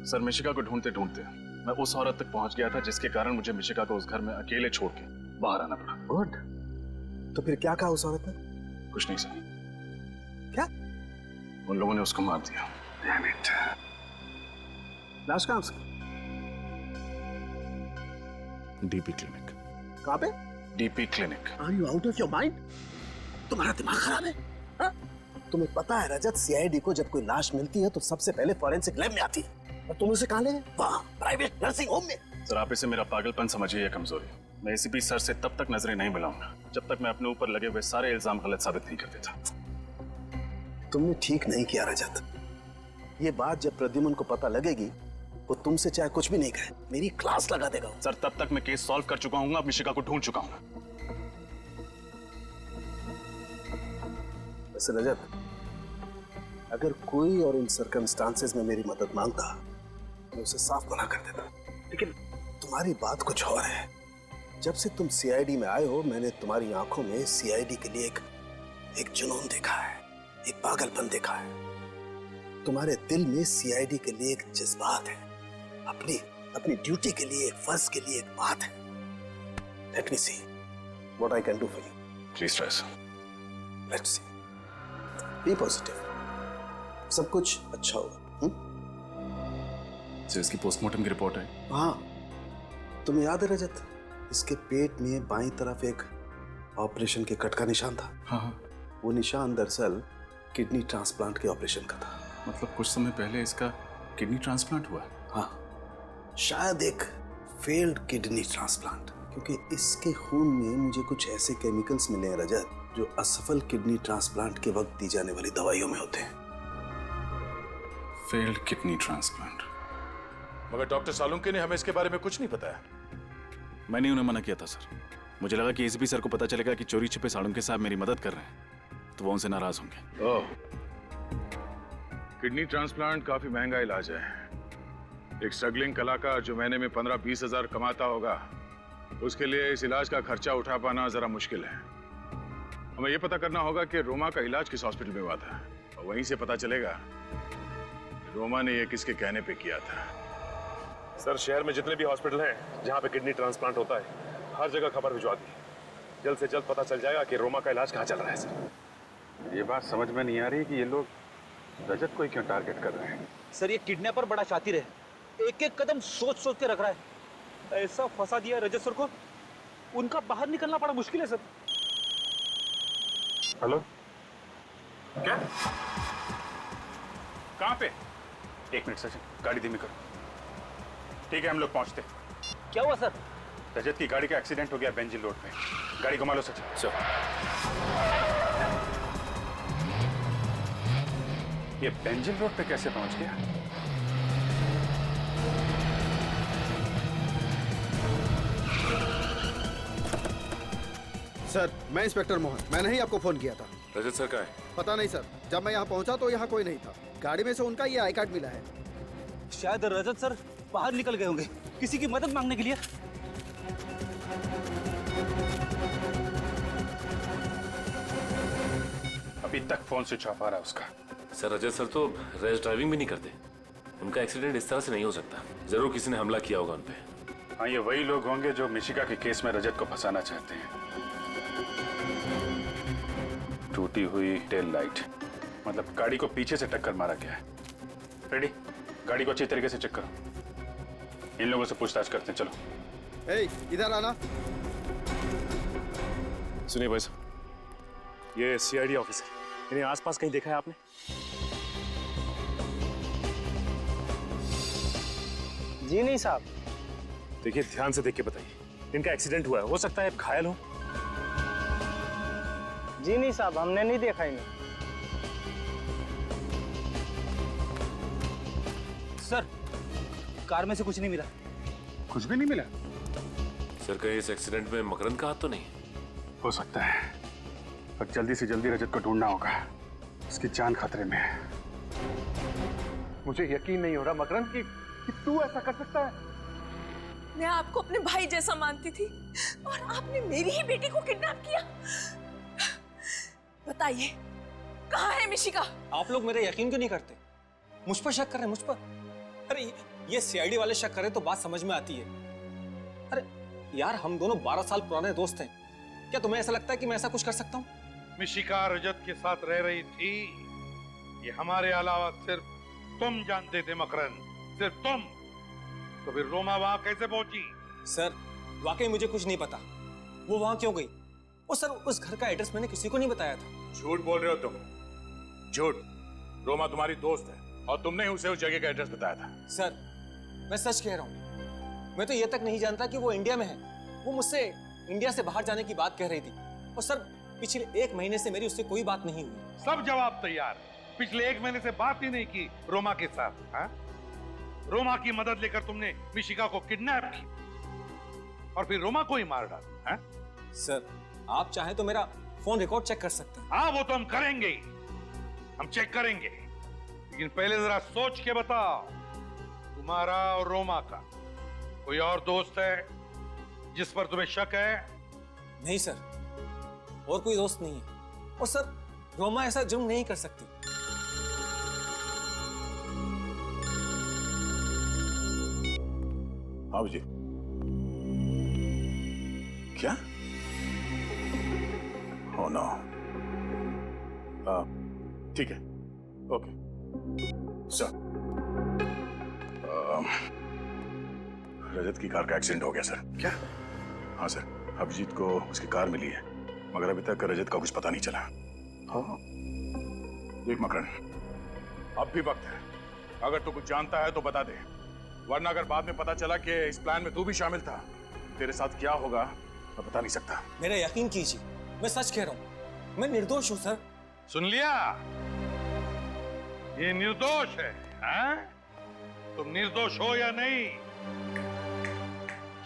सर, मिशिका को ढूंढते ढूंढते मैं उस औरत तक पहुंच गया था जिसके कारण मुझे मिशिका को उस घर में अकेले छोड़ के बाहर आना पड़ा। गुड। तो फिर क्या कहा उस औरत ने? कुछ नहीं सर। क्या? उन लोगों ने उसको मार दिया। Damn it. लाश कहाँ उसकी? DP clinic. कहाँ पे? DP clinic. Are you out of your mind? तुम्हारा दिमाग खराब है? हाँ? तुम्हें पता है रजत, सीआईडी को जब कोई लाश मिलती है तो सबसे पहले फॉरेंसिक लैब में आती है, और तुम उसे कहाँ ले गए? वहाँ प्राइवेट नर्सिंग होम में। सर, आप इसे मेरा पागलपन समझिए या कमजोरी। मैं एसीपी सर से तब तक नजरें नहीं मिलाऊंगा जब तक मैं अपने ऊपर लगे हुए सारे इल्जाम गलत साबित नहीं कर देता। तुमने ठीक नहीं किया रजत। ये बात जब प्रद्युमन को पता लगेगी, वो तुमसे चाहे कुछ भी नहीं कहे, मेरी क्लास लगा देगा। सर, तब तक मैं केस सॉल्व कर चुका हूँ, अब मिशिका को ढूंढ चुका हूँ। वैसे रजत, अगर कोई और इन सर्कमस्टांसेस में मेरी मदद मांगता, मैं उसे साफ मना कर देता। लेकिन तुम्हारी बात कुछ और है। जब से तुम सीआईडी में आए हो, मैंने तुम्हारी आंखों में सीआईडी के लिए एक जुनून देखा है, एक पागलपन देखा है। तुम्हारे दिल में सीआईडी के लिए एक जज्बात है, अपनी ड्यूटी के लिए, फर्ज के लिए एक बात है। Let me see what I can do for you. Please try sir. Let's see. Be positive, सब कुछ अच्छा होगा। सर, इसकी पोस्टमार्टम की रिपोर्ट है। हाँ, तुम्हें याद है रजत, इसके पेट में बाईं तरफ एक ऑपरेशन के कट का निशान था। हाँ। वो निशान दरअसल किडनी ट्रांसप्लांट के ऑपरेशन का था। मतलब कुछ समय पहले इसका किडनी ट्रांसप्लांट हुआ? हाँ, शायद एक फेल्ड किडनी ट्रांसप्लांट, क्योंकि इसके खून में मुझे कुछ ऐसे केमिकल्स मिले हैं रजत, जो असफल किडनी ट्रांसप्लांट के वक्त दी जाने वाली दवाइयों में होते हैं। Failed kidney transplant. मगर डॉक्टर सालुंके ने हमें इसके बारे में कुछ नहीं बताया। मैंने उन्हें मना किया था सर। मुझे लगा कि एसीपी सर को पता चलेगा कि चोरी छिपे सालुंके साहब मेरी मदद कर रहे हैं, तो वो उनसे नाराज होंगे। ओह, किडनी ट्रांसप्लांट काफी महंगा इलाज है। एक स्ट्रगलिंग कलाकार जो महीने में 15-20 हजार कमाता होगा, उसके लिए इस इलाज का खर्चा उठा पाना जरा मुश्किल है। हमें यह पता करना होगा कि रोमा का इलाज किस हॉस्पिटल में हुआ था, और वहीं से पता चलेगा कि रोमा ने यह किसके कहने पे किया था। सर, शहर में जितने भी हॉस्पिटल हैं जहां पे किडनी ट्रांसप्लांट होता है, हर जगह खबर भिजवा दी। जल्द से जल्द पता चल जाएगा कि रोमा का इलाज कहाँ चल रहा है। सर, ये बात समझ में नहीं आ रही कि ये लोग रजत को क्यों टारगेट कर रहे हैं। सर, ये किडनैपर बड़ा शातिर है, एक एक कदम सोच सोच के रख रहा है। ऐसा फंसा दिया रजत सर को, उनका बाहर निकलना बड़ा मुश्किल है सर। हेलो, क्या? कहाँ पे? एक मिनट सचिन, गाड़ी धीमी करो। ठीक है, हम लोग पहुंचते। क्या हुआ सर? रजत की गाड़ी का एक्सीडेंट हो गया बेंजिल रोड पे। गाड़ी घुमा लो सचिन। सर, ये बेंजिल रोड पे कैसे पहुंच गया? सर, मैं इंस्पेक्टर मोहन, मैंने ही आपको फोन किया था। रजत सर का है? पता नहीं सर, जब मैं यहाँ पहुँचा तो यहाँ कोई नहीं था। गाड़ी में से उनका ये आई कार्ड मिला है। शायद रजत सर बाहर निकल गए होंगे किसी की मदद मांगने के लिए। अभी तक फोन स्विच ऑफ आ रहा है उसका। सर, रजत सर तो रैश ड्राइविंग भी नहीं करते। उनका एक्सीडेंट इस तरह से नहीं हो सकता। जरूर किसी ने हमला किया होगा उन पे। हाँ, ये वही लोग होंगे जो मिशिका के केस में रजत को फंसाना चाहते हैं। टूटी हुई टेल लाइट, मतलब गाड़ी को पीछे से टक्कर मारा गया है। रेडी, गाड़ी को अच्छी तरीके से चेक करो। इन लोगों से पूछताछ करते हैं। चलो। ए, इधर आना। सुनिए भाई साहब, ये सीआईडी ऑफिस है। इन्हें आसपास कहीं देखा है आपने? जी नहीं साहब। देखिए, ध्यान से देख के बताइए। इनका एक्सीडेंट हुआ है, हो सकता है घायल हो। जी नहीं साहब, हमने नहीं देखा इन्हें। सर, कार में से कुछ नहीं मिला। कुछ भी नहीं मिला? सर, कहीं इस एक्सीडेंट में मकरंद का हाथ तो नहीं? हो सकता है, पर जल्दी से जल्दी रजत को ढूंढना होगा। उसकी जान खतरे में है। मुझे यकीन नहीं हो रहा मकरंद कि तू ऐसा कर सकता है। मैं आपको अपने भाई जैसा मानती थी और आपने मेरी ही बेटी को किडनैप किया। बताइए, कहाँ है मिशिका? आप लोग मेरे यकीन क्यों नहीं करते? मुझ पर शक कर रहे हैं, मुझ पर? अरे ये सीआईडी वाले शक करें तो बात समझ में आती है। अरे यार, हम दोनों 12 साल पुराने दोस्त हैं। क्या तुम्हें ऐसा लगता है कि मैं ऐसा कुछ कर सकता हूँ? मिशिका रजत के साथ रह रही थी, ये हमारे अलावा सिर्फ तुम जानते थे मकरन, सिर्फ तुम। तो फिर रोमा वहां कैसे पहुंची? सर वाकई मुझे कुछ नहीं पता, वो वहां क्यों गई? और सर उस घर का एड्रेस मैंने किसी को नहीं बताया था। झूठ बोल रहे हो तुम, झूठ। रोमा तुम्हारी दोस्त है और तुमने ही उसे उस जगह का एड्रेस बताया था। सर मैं सच कह रहा हूँ, मैं तो ये तक नहीं जानता कि वो इंडिया में है। वो मुझसे इंडिया से बाहर जाने की बात कह रही थी। और सर पिछले 1 महीने से मेरी उससे कोई बात नहीं हुई। सब जवाब तैयार। पिछले 1 महीने से बात ही नहीं की रोमा के साथ। हा? रोमा की मदद लेकर तुमने मिशिका को किडनैप की और फिर रोमा को ही मार डाला। हा? सर आप चाहें तो मेरा फोन रिकॉर्ड चेक कर सकते हैं। हाँ, वो तो हम करेंगे ही, हम चेक करेंगे। लेकिन पहले जरा सोच के बताओ, तुम्हारा और रोमा का कोई और दोस्त है जिस पर तुम्हें शक है? नहीं सर, और कोई दोस्त नहीं है। और सर रोमा ऐसा जुर्म नहीं कर सकती। हाँ जी। क्या? Oh no. ठीक है, ओके सर। रजत की कार का एक्सीडेंट हो गया सर। क्या? हाँ सर, अभिजीत को उसकी कार मिली है, मगर अभी तक रजत का कुछ पता नहीं चला। हाँ देख मकरन, अब भी वक्त है। अगर तू कुछ जानता है तो बता दे, वरना अगर बाद में पता चला कि इस प्लान में तू भी शामिल था, तेरे साथ क्या होगा मैं बता नहीं सकता। मेरा यकीन कीजिए, मैं सच कह रहा हूँ, मैं निर्दोष हूँ सर। सुन लिया? ये निर्दोष है। हाँ? तुम निर्दोष हो या नहीं,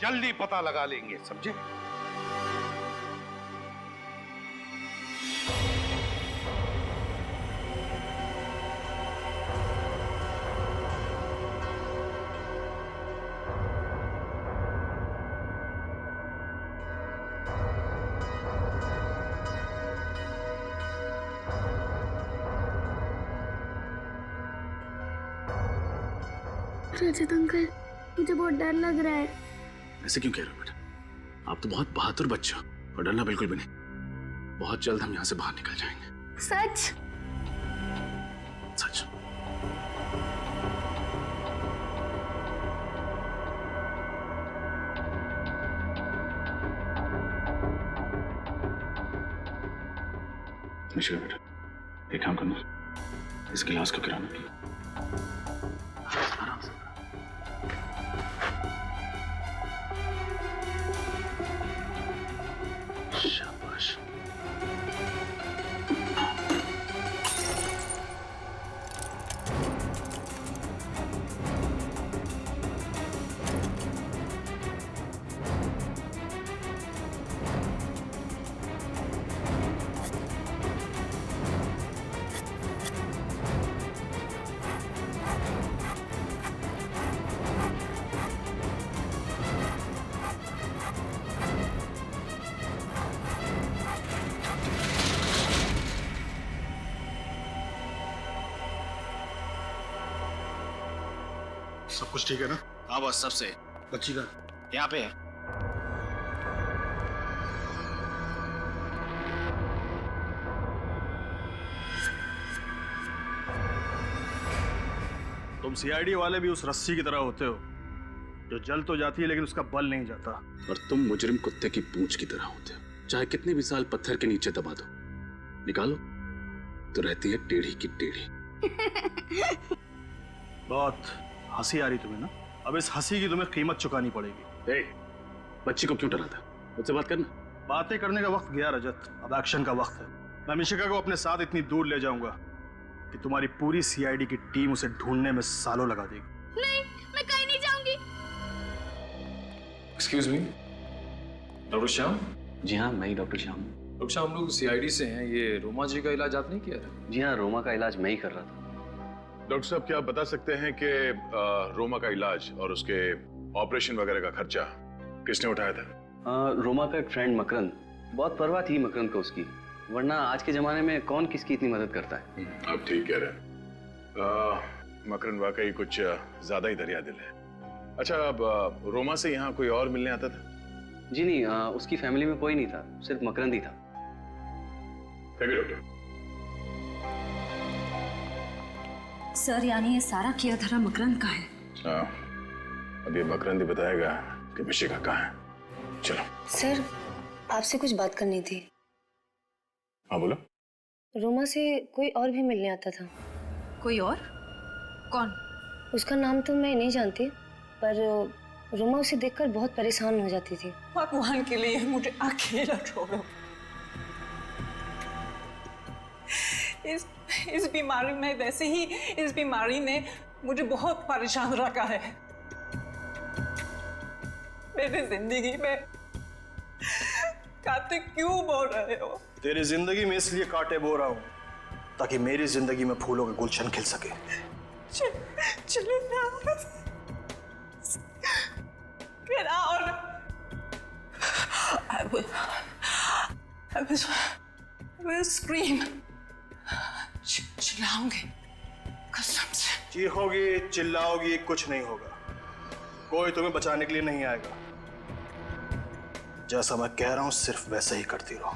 जल्दी पता लगा लेंगे, समझे? रजत अंकल, मुझे बहुत डर लग रहा है। ऐसे क्यों कह रहे हो बेटा? आप तो बहुत बहादुर बच्चे हो और डरना बिल्कुल भी नहीं। बहुत जल्द हम यहाँ से बाहर निकल जाएंगे। सच? सच। मिशिका बेटा, एक काम करना, इस गिलास को गिराना। आराम से। शाबाश। सब कुछ ठीक है ना? हाँ बस, सबसे। बच्ची का यहाँ पे है। तुम सीआईडी वाले भी उस रस्सी की तरह होते हो जो जल तो जाती है लेकिन उसका बल नहीं जाता। और तुम मुजरिम कुत्ते की पूंछ की तरह होते हो, चाहे कितने भी साल पत्थर के नीचे दबा दो, निकालो तो रहती है टेढ़ी की टेढ़ी। बहुत हंसी आ रही तुम्हें ना? अब इस हंसी की तुम्हें कीमत चुकानी पड़ेगी। ए, बच्ची को क्यों डराता? मुझसे बात करना। बातें करने का वक्त गया रजत, अब एक्शन का वक्त है। मैं मिशिका को अपने साथ इतनी दूर ले जाऊंगा कि तुम्हारी पूरी सीआईडी की टीम उसे ढूंढने में सालों लगा देगी। नहीं, मैं कहीं नहीं जाऊंगी। Excuse me, doctor Shyam? जी हाँ, मैं ही डॉक्टर श्याम। डॉक्टर श्याम, हम लोग सीआईडी से हैं। ये रोमा जी का इलाज आपने किया था? जी हाँ, रोमा का इलाज मैं ही कर रहा था। डॉक्टर साहब, क्या आप बता सकते हैं कि रोमा का इलाज और उसके ऑपरेशन वगैरह का खर्चा किसने उठाया था? रोमा का एक फ्रेंड मकरन, बहुत परवाह थी मकरन को उसकी, वरना आज के जमाने में कौन किसकी इतनी मदद करता है। आप ठीक कह रहे हैं। मकरन वाकई कुछ ज्यादा ही दरिया दिल है। अच्छा, अब रोमा से यहाँ कोई और मिलने आता था? जी नहीं, उसकी फैमिली में कोई नहीं था, सिर्फ मकरंद ही था। Thank you doctor. सर यानी ये सारा किया धरा मकरंद का है? हाँ, अब ये मकरंद ही बताएगा कि मिशिका कहाँ है। चलो। सर, आपसे कुछ बात करनी थी। हाँ बोलो। रोमा से कोई और भी मिलने आता था। कोई और? कौन? उसका नाम तो मैं नहीं जानती, पर रोमा उसे देखकर बहुत परेशान हो जाती थी। भगवान के लिए मुझे अकेला छोड़ो। इस बीमारी में, वैसे ही इस बीमारी ने मुझे बहुत परेशान रखा है। मेरी जिंदगी में कांटे क्यों बो रहे हो? तेरी जिंदगी में इसलिए कांटे बो रहा हूँ ताकि मेरी जिंदगी में फूलों का गुलशन खिल सके। चलो ना। Get out. I will scream. चिल्लाऊंगी कसम से। चीखोगी, चिल्लाओगी, कुछ नहीं होगा। कोई तुम्हें बचाने के लिए नहीं आएगा। जैसा मैं कह रहा हूं सिर्फ वैसा ही करती रहो।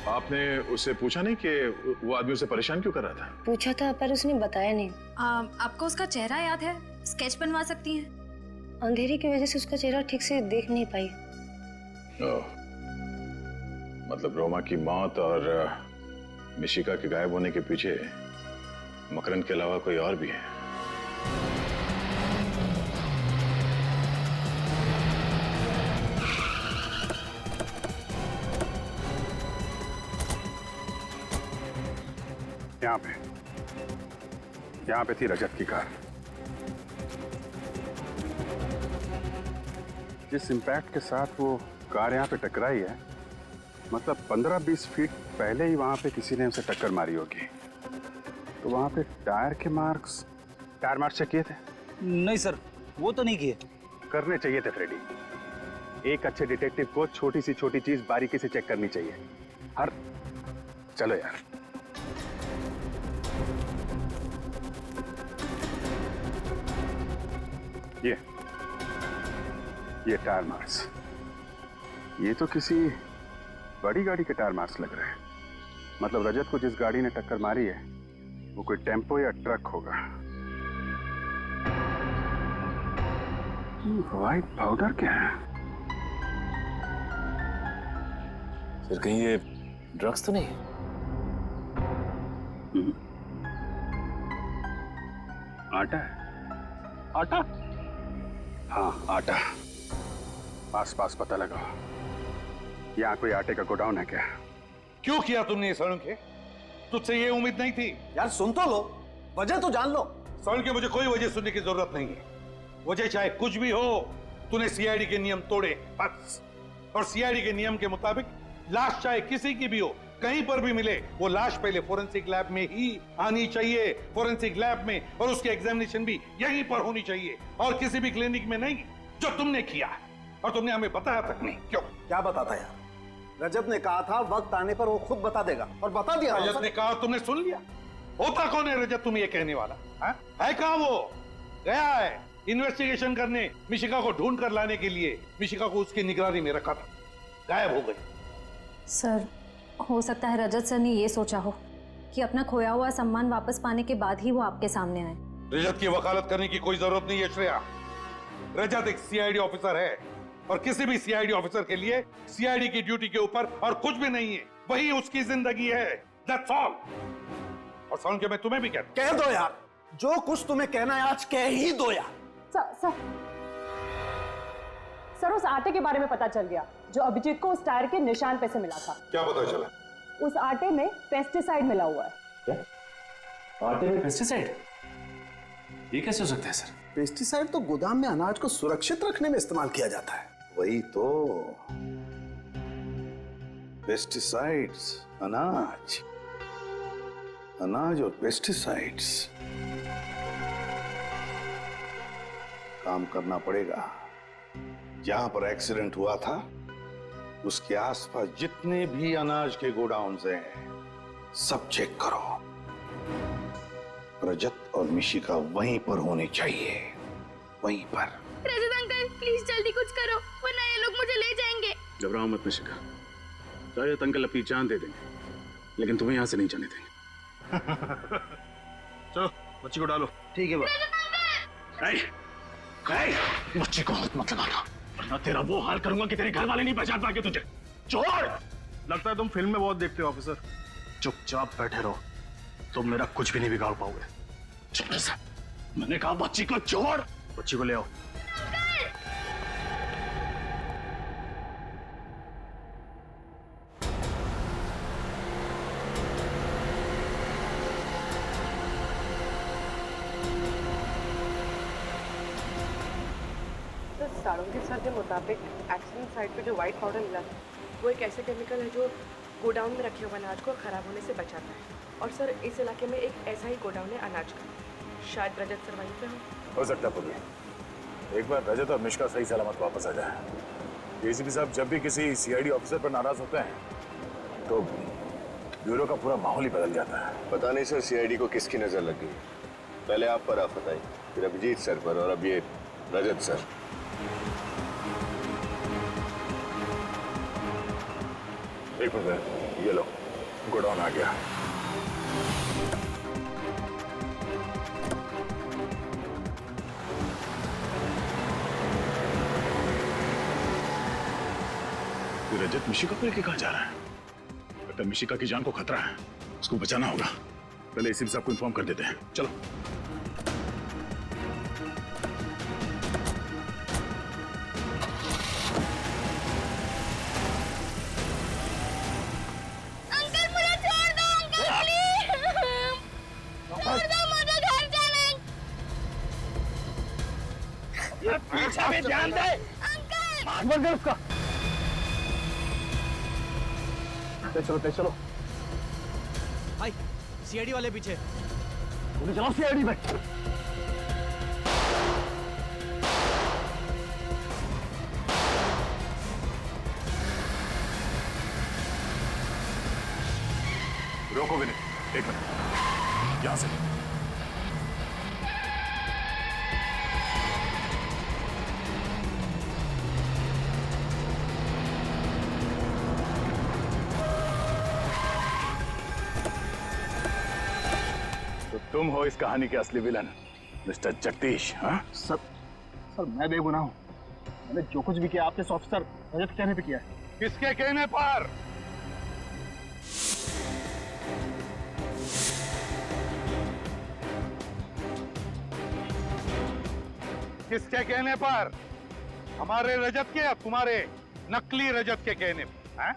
आपने उससे पूछा नहीं कि वो आदमी उसे परेशान क्यों कर रहा था? पूछा था पर उसने बताया नहीं। आपको उसका चेहरा याद है? स्केच बनवा सकती हैं? अंधेरे की वजह से उसका चेहरा ठीक से देख नहीं पाई। मतलब रोमा की मौत और मिशिका के गायब होने के पीछे मकरंद के अलावा कोई और भी है। यहाँ पे थी रजत की कार। जिस इम्पैक्ट के साथ वो कार यहाँ पे टकराई है, मतलब 15-20 फीट पहले ही वहाँ पे किसी ने उसे टक्कर मारी होगी। तो वहाँ पे टायर मार्क्स चेक किए थे? नहीं सर, वो तो नहीं किए। करने चाहिए थे फ्रेडी। एक अच्छे डिटेक्टिव को छोटी सी छोटी चीज बारीकी से चेक करनी चाहिए। चलो यार। ये टायर मार्क्स, ये तो किसी बड़ी गाड़ी के टायर मार्क्स लग रहे हैं। मतलब रजत को जिस गाड़ी ने टक्कर मारी है वो कोई टेम्पो या ट्रक होगा। व्हाइट पाउडर क्या है? फिर कहीं ये ड्रग्स तो नहीं? आटा है? आटा? हाँ, आटा। आसपास पता लगाओ। यहाँ कोई आटे का गोडाउन है क्या? क्यों किया तुमने ये सड़के? तुझसे ये उम्मीद नहीं थी। यार सुन तो लो, वजह तो जान लो। सड़के मुझे कोई वजह सुनने की जरूरत नहीं है। वजह चाहे कुछ भी हो, तूने सीआईडी के नियम तोड़े बस। और सीआईडी के नियम के मुताबिक लाश चाहे किसी की भी हो, कहीं पर भी मिले, वो लाश पहले फोरेंसिक लैब में ही आनी चाहिए। फोरेंसिक लैब में, और उसकी एग्जामिनेशन भी यहीं पर होनी चाहिए और किसी भी क्लिनिक में नहीं, जो तुमने किया है। और तुमने हमें बताया तक नहीं। क्यों? क्या बताता यार? रजत ने कहा था वक्त आने पर वो खुद बता देगा, और बता दिया। रजत ने कहा, तुमने सुन लिया? होता कौन है रजत तुम्हें ये कहने वाला? है कहाँ वो? गया है इन्वेस्टिगेशन करने, मिशिका को ढूंढ कर लाने के लिए। मिशिका को उसकी निगरानी में रखा था, गायब हो गई। सर, हो सकता है रजत सर ने ये सोचा हो कि अपना खोया हुआ सम्मान वापस पाने के बाद ही वो आपके सामने आए। रजत की वकालत करने की कोई जरूरत नहीं है श्रेया। रजत एक सीआईडी ऑफिसर है, और किसी भी सीआईडी ऑफिसर के लिए सीआईडी की ड्यूटी के ऊपर और कुछ भी नहीं है। वही उसकी जिंदगी है। That's all। और सुन के मैं तुम्हें भी कहता हूं। कह दो यार, जो कुछ तुम्हें कहना है आज कह ही दो यार। सर, उस आटे के बारे में पता चल गया जो अभिजीत को उस टायर के निशान पे से मिला था। क्या पता चला? उस आटे में पेस्टिसाइड मिला हुआ है। क्या? आटे में पेस्टिसाइड? ये कैसे हो सकता है सर? पेस्टिसाइड तो गोदाम में अनाज को सुरक्षित रखने में इस्तेमाल किया जाता है। वही तो। पेस्टिसाइड्स, अनाज, अनाज और पेस्टिसाइड्स। काम करना पड़ेगा। जहां पर एक्सीडेंट हुआ था उसके आसपास जितने भी अनाज के गोडाउन्स हैं सब चेक करो। रजत और मिशिका वहीं पर होनी चाहिए, वहीं पर। रजत अंकल प्लीज जल्दी कुछ करो वरना ये लोग मुझे ले जाएंगे। घबराओ मत मिशिका, शायद अंकल अपनी जान दे देंगे लेकिन तुम्हें यहाँ से नहीं जाने देंगे। चलो बच्ची को डालो। ठीक है बच्ची को हाथ मत लगाना वरना तेरा वो हाल करूंगा कि तेरे घर वाले नहीं पहचान पाएंगे तुझे। छोड़। लगता है तुम फिल्म में बहुत देखते हो ऑफिसर। चुपचाप बैठे रहो, तुम मेरा कुछ भी नहीं बिगाड़ पाओगे। चुप रह। मैंने कहा बच्ची को छोड़। बच्ची को ले आओ। सारंगी सर के मुताबिक एक्सीडेंट साइट पे जो व्हाइट पाउडर मिला था वो एक ऐसे केमिकल है जो गोडाउन में रखे हुए अनाज को खराब होने से बचाता है। और सर इस इलाके में एक ऐसा ही गोडाउन है अनाज का, शायद रजत सर वहीं पे हो सकता है। एक बार रजत और मिशिका सही सलामत वापस आ जाए। एसीपी साहब जब भी किसी सीआईडी ऑफिसर पर नाराज होते हैं तो ब्यूरो का पूरा माहौल ही बदल जाता है। पता नहीं सर सीआईडी को किसकी नजर लग गई। पहले आप पर आफत आई, फिर अभिजीत सर पर और अब ये रजत सर। एक मिनट, ये लो गोडाउन आ गया। रजत मिशिका को लेके कहां जा रहा है? लगता है मिशिका की जान को खतरा है, उसको बचाना होगा। पहले एसीपी साहब को इन्फॉर्म कर देते हैं। चलो। पीछे भी ध्यान दे। बंद कर उसका। चलो भाई सीआईडी वाले पीछे। चलो सीआईडी में। रोको विनय, एक मिनट, यहां से। तुम हो इस कहानी के असली विलन मिस्टर जगदीश। हाँ सर मैं बेगुनाह हूँ। मैंने जो कुछ भी किया आपके ऑफिसर रजत के कहने पे किया है। किसके कहने पर? किसके कहने पर? हमारे रजत के या तुम्हारे नकली रजत के कहने पर? हाँ?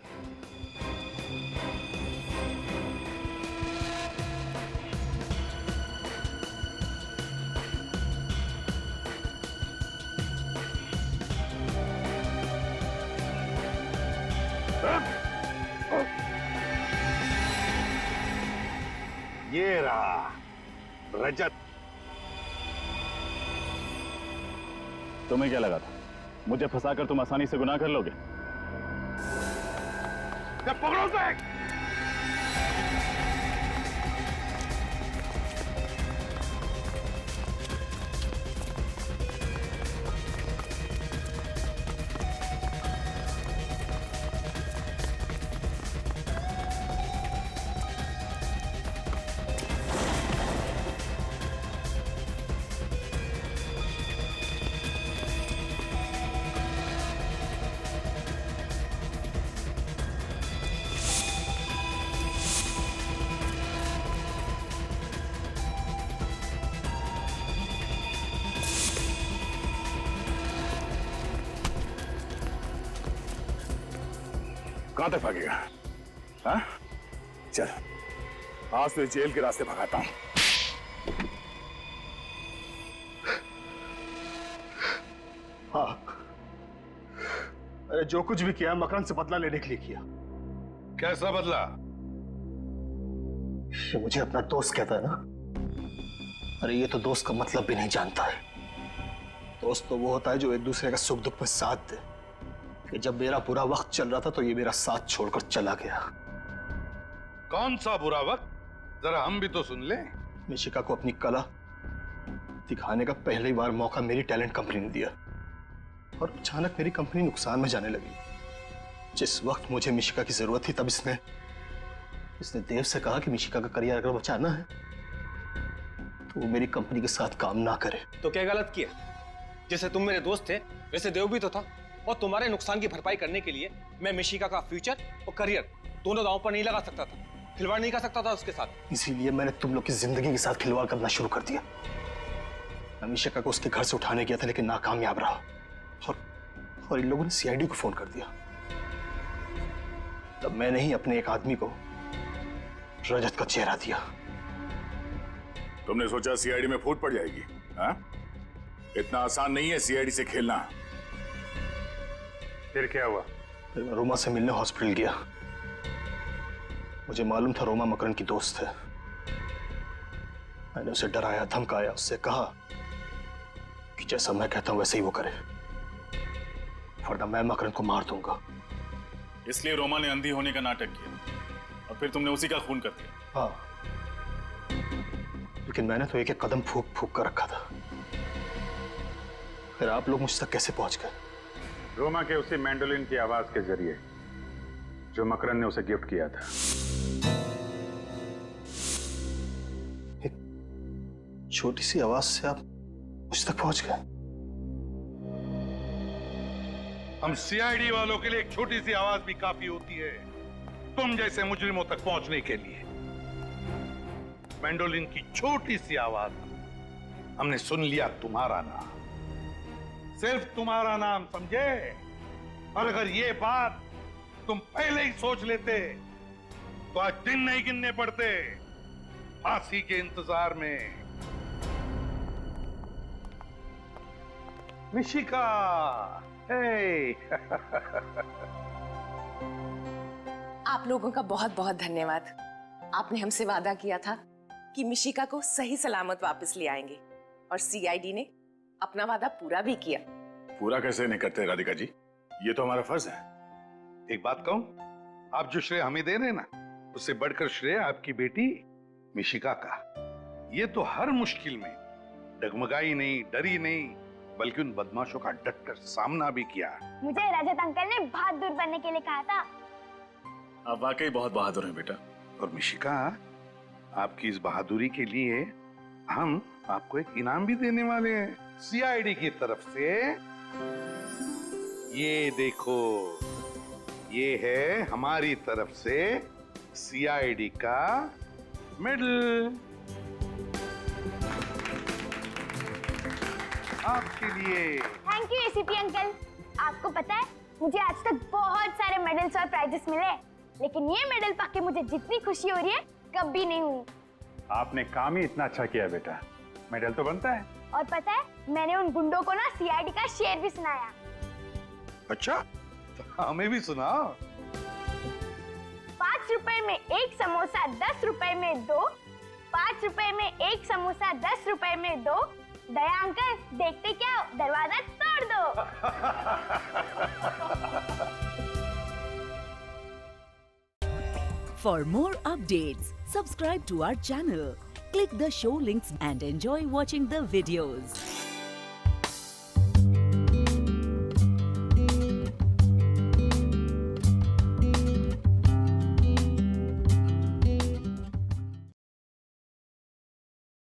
ये रहा रजत। तुम्हें क्या लगा था मुझे फंसाकर तुम आसानी से गुनाह कर लोगे? पकड़ो उसे। कहां तक भागेगा? हाँ? चल आज तो जेल के रास्ते भगाता हूं। हाँ, अरे जो कुछ भी किया मकरंद से बदला लेने के लिए किया। कैसा बदला? ये मुझे अपना दोस्त कहता है ना। अरे ये तो दोस्त का मतलब भी नहीं जानता है। दोस्त तो वो होता है जो एक दूसरे का सुख दुख में साथ दे। कि जब मेरा बुरा वक्त चल रहा था तो ये मेरा साथ छोड़कर चला गया। कौन सा बुरा वक्त? जरा हम भी तो सुन ले। मिशिका को अपनी कला दिखाने का पहली बार मौका मेरी टैलेंट कंपनी ने दिया और अचानक मेरी कंपनी नुकसान में जाने लगी। जिस वक्त मुझे मिशिका की जरूरत थी तब इसने देव से कहा कि मिशिका का करियर अगर बचाना है तो वो मेरी कंपनी के साथ काम ना करे। तो क्या गलत किया? जैसे तुम मेरे दोस्त थे वैसे देव भी तो था, और तुम्हारे नुकसान की भरपाई करने के लिए मैं मिशिका का फ्यूचर और करियर दोनों दांव पर नहीं लगा सकता था, खिलवाड़ नहीं कर सकता था उसके साथ। इसीलिए मैंने तुम लोग की जिंदगी के साथ खिलवाड़ करना शुरू कर दिया। मैं मिशिका को उसके घर से उठाने गया था लेकिन नाकामयाब रहा और इन लोगों ने सीआईडी को फोन कर दिया। तब मैंने ही अपने एक आदमी को रजत का चेहरा दिया। तुमने सोचा सीआईडी में फूट पड़ जाएगी? हाँ? इतना आसान नहीं है सीआईडी से खेलना। फिर क्या हुआ? फिर मैं रोमा से मिलने हॉस्पिटल गया। मुझे मालूम था रोमा मकरन की दोस्त है। मैंने उसे डराया, धमकाया, उससे कहा कि जैसा मैं कहता हूं वैसे ही वो करे, वरना मैं मकरन को मार दूंगा। इसलिए रोमा ने अंधी होने का नाटक किया और फिर तुमने उसी का खून कर दिया। हाँ, लेकिन मैंने तो एक एक कदम फूक फूक कर रखा था। फिर आप लोग मुझ तक कैसे पहुंच गए? रोमा के उसी मैंडोलिन की आवाज के जरिए जो मकरन ने उसे गिफ्ट किया था। एक छोटी सी आवाज से आप मुझ तक पहुंच गए? हम सीआईडी वालों के लिए एक छोटी सी आवाज भी काफी होती है तुम जैसे मुजरिमों तक पहुंचने के लिए। मैंडोलिन की छोटी सी आवाज हमने सुन लिया तुम्हारा नाम, सिर्फ तुम्हारा नाम, समझे? और अगर ये बात तुम पहले ही सोच लेते तो आज दिन नहीं गिनने पड़ते फांसी के इंतजार में। मिशिका, हे। आप लोगों का बहुत बहुत धन्यवाद। आपने हमसे वादा किया था कि मिशिका को सही सलामत वापस ले आएंगे और सीआईडी ने अपना वादा पूरा भी किया। पूरा कैसे नहीं करते राधिका जी? ये तो हमारा फर्ज है। एक बात कहूं, आप जो श्रेय हमें दे रहे हैं ना, उससे बढ़कर श्रेय आपकी बेटी मिशिका का। ये तो हर मुश्किल में डगमगाई नहीं, डरी नहीं, बल्कि उन बदमाशों का डटकर सामना भी किया। मुझे रजत अंकल ने बहादुर बनने के लिए कहा था। आप वाकई बहुत बहादुर हैं बेटा। और मिशिका, आपकी इस बहादुरी के लिए हम आपको एक इनाम भी देने वाले हैं सीआईडी की तरफ से। ये देखो, ये है हमारी तरफ से सीआईडी का मेडल आपके लिए। Thank you ACP uncle. आपको पता है, मुझे आज तक बहुत सारे मेडल्स और प्राइजेस मिले, लेकिन ये मेडल पाके मुझे जितनी खुशी हो रही है कभी नहीं हुई। आपने काम ही इतना अच्छा किया बेटा, मेडल तो बनता है। और पता है, मैंने उन गुंडों को ना सीआईडी का शेर भी सुनाया। अच्छा, तो हमें भी सुनाओ। 5 रुपए में एक समोसा 10 रुपए में दो, 5 रुपए में एक समोसा 10 रुपए में दो। दया अंकल, देखते क्या हो, दरवाजा तोड़ दो। For more updates, subscribe to our channel, click the show links and enjoy watching the videos.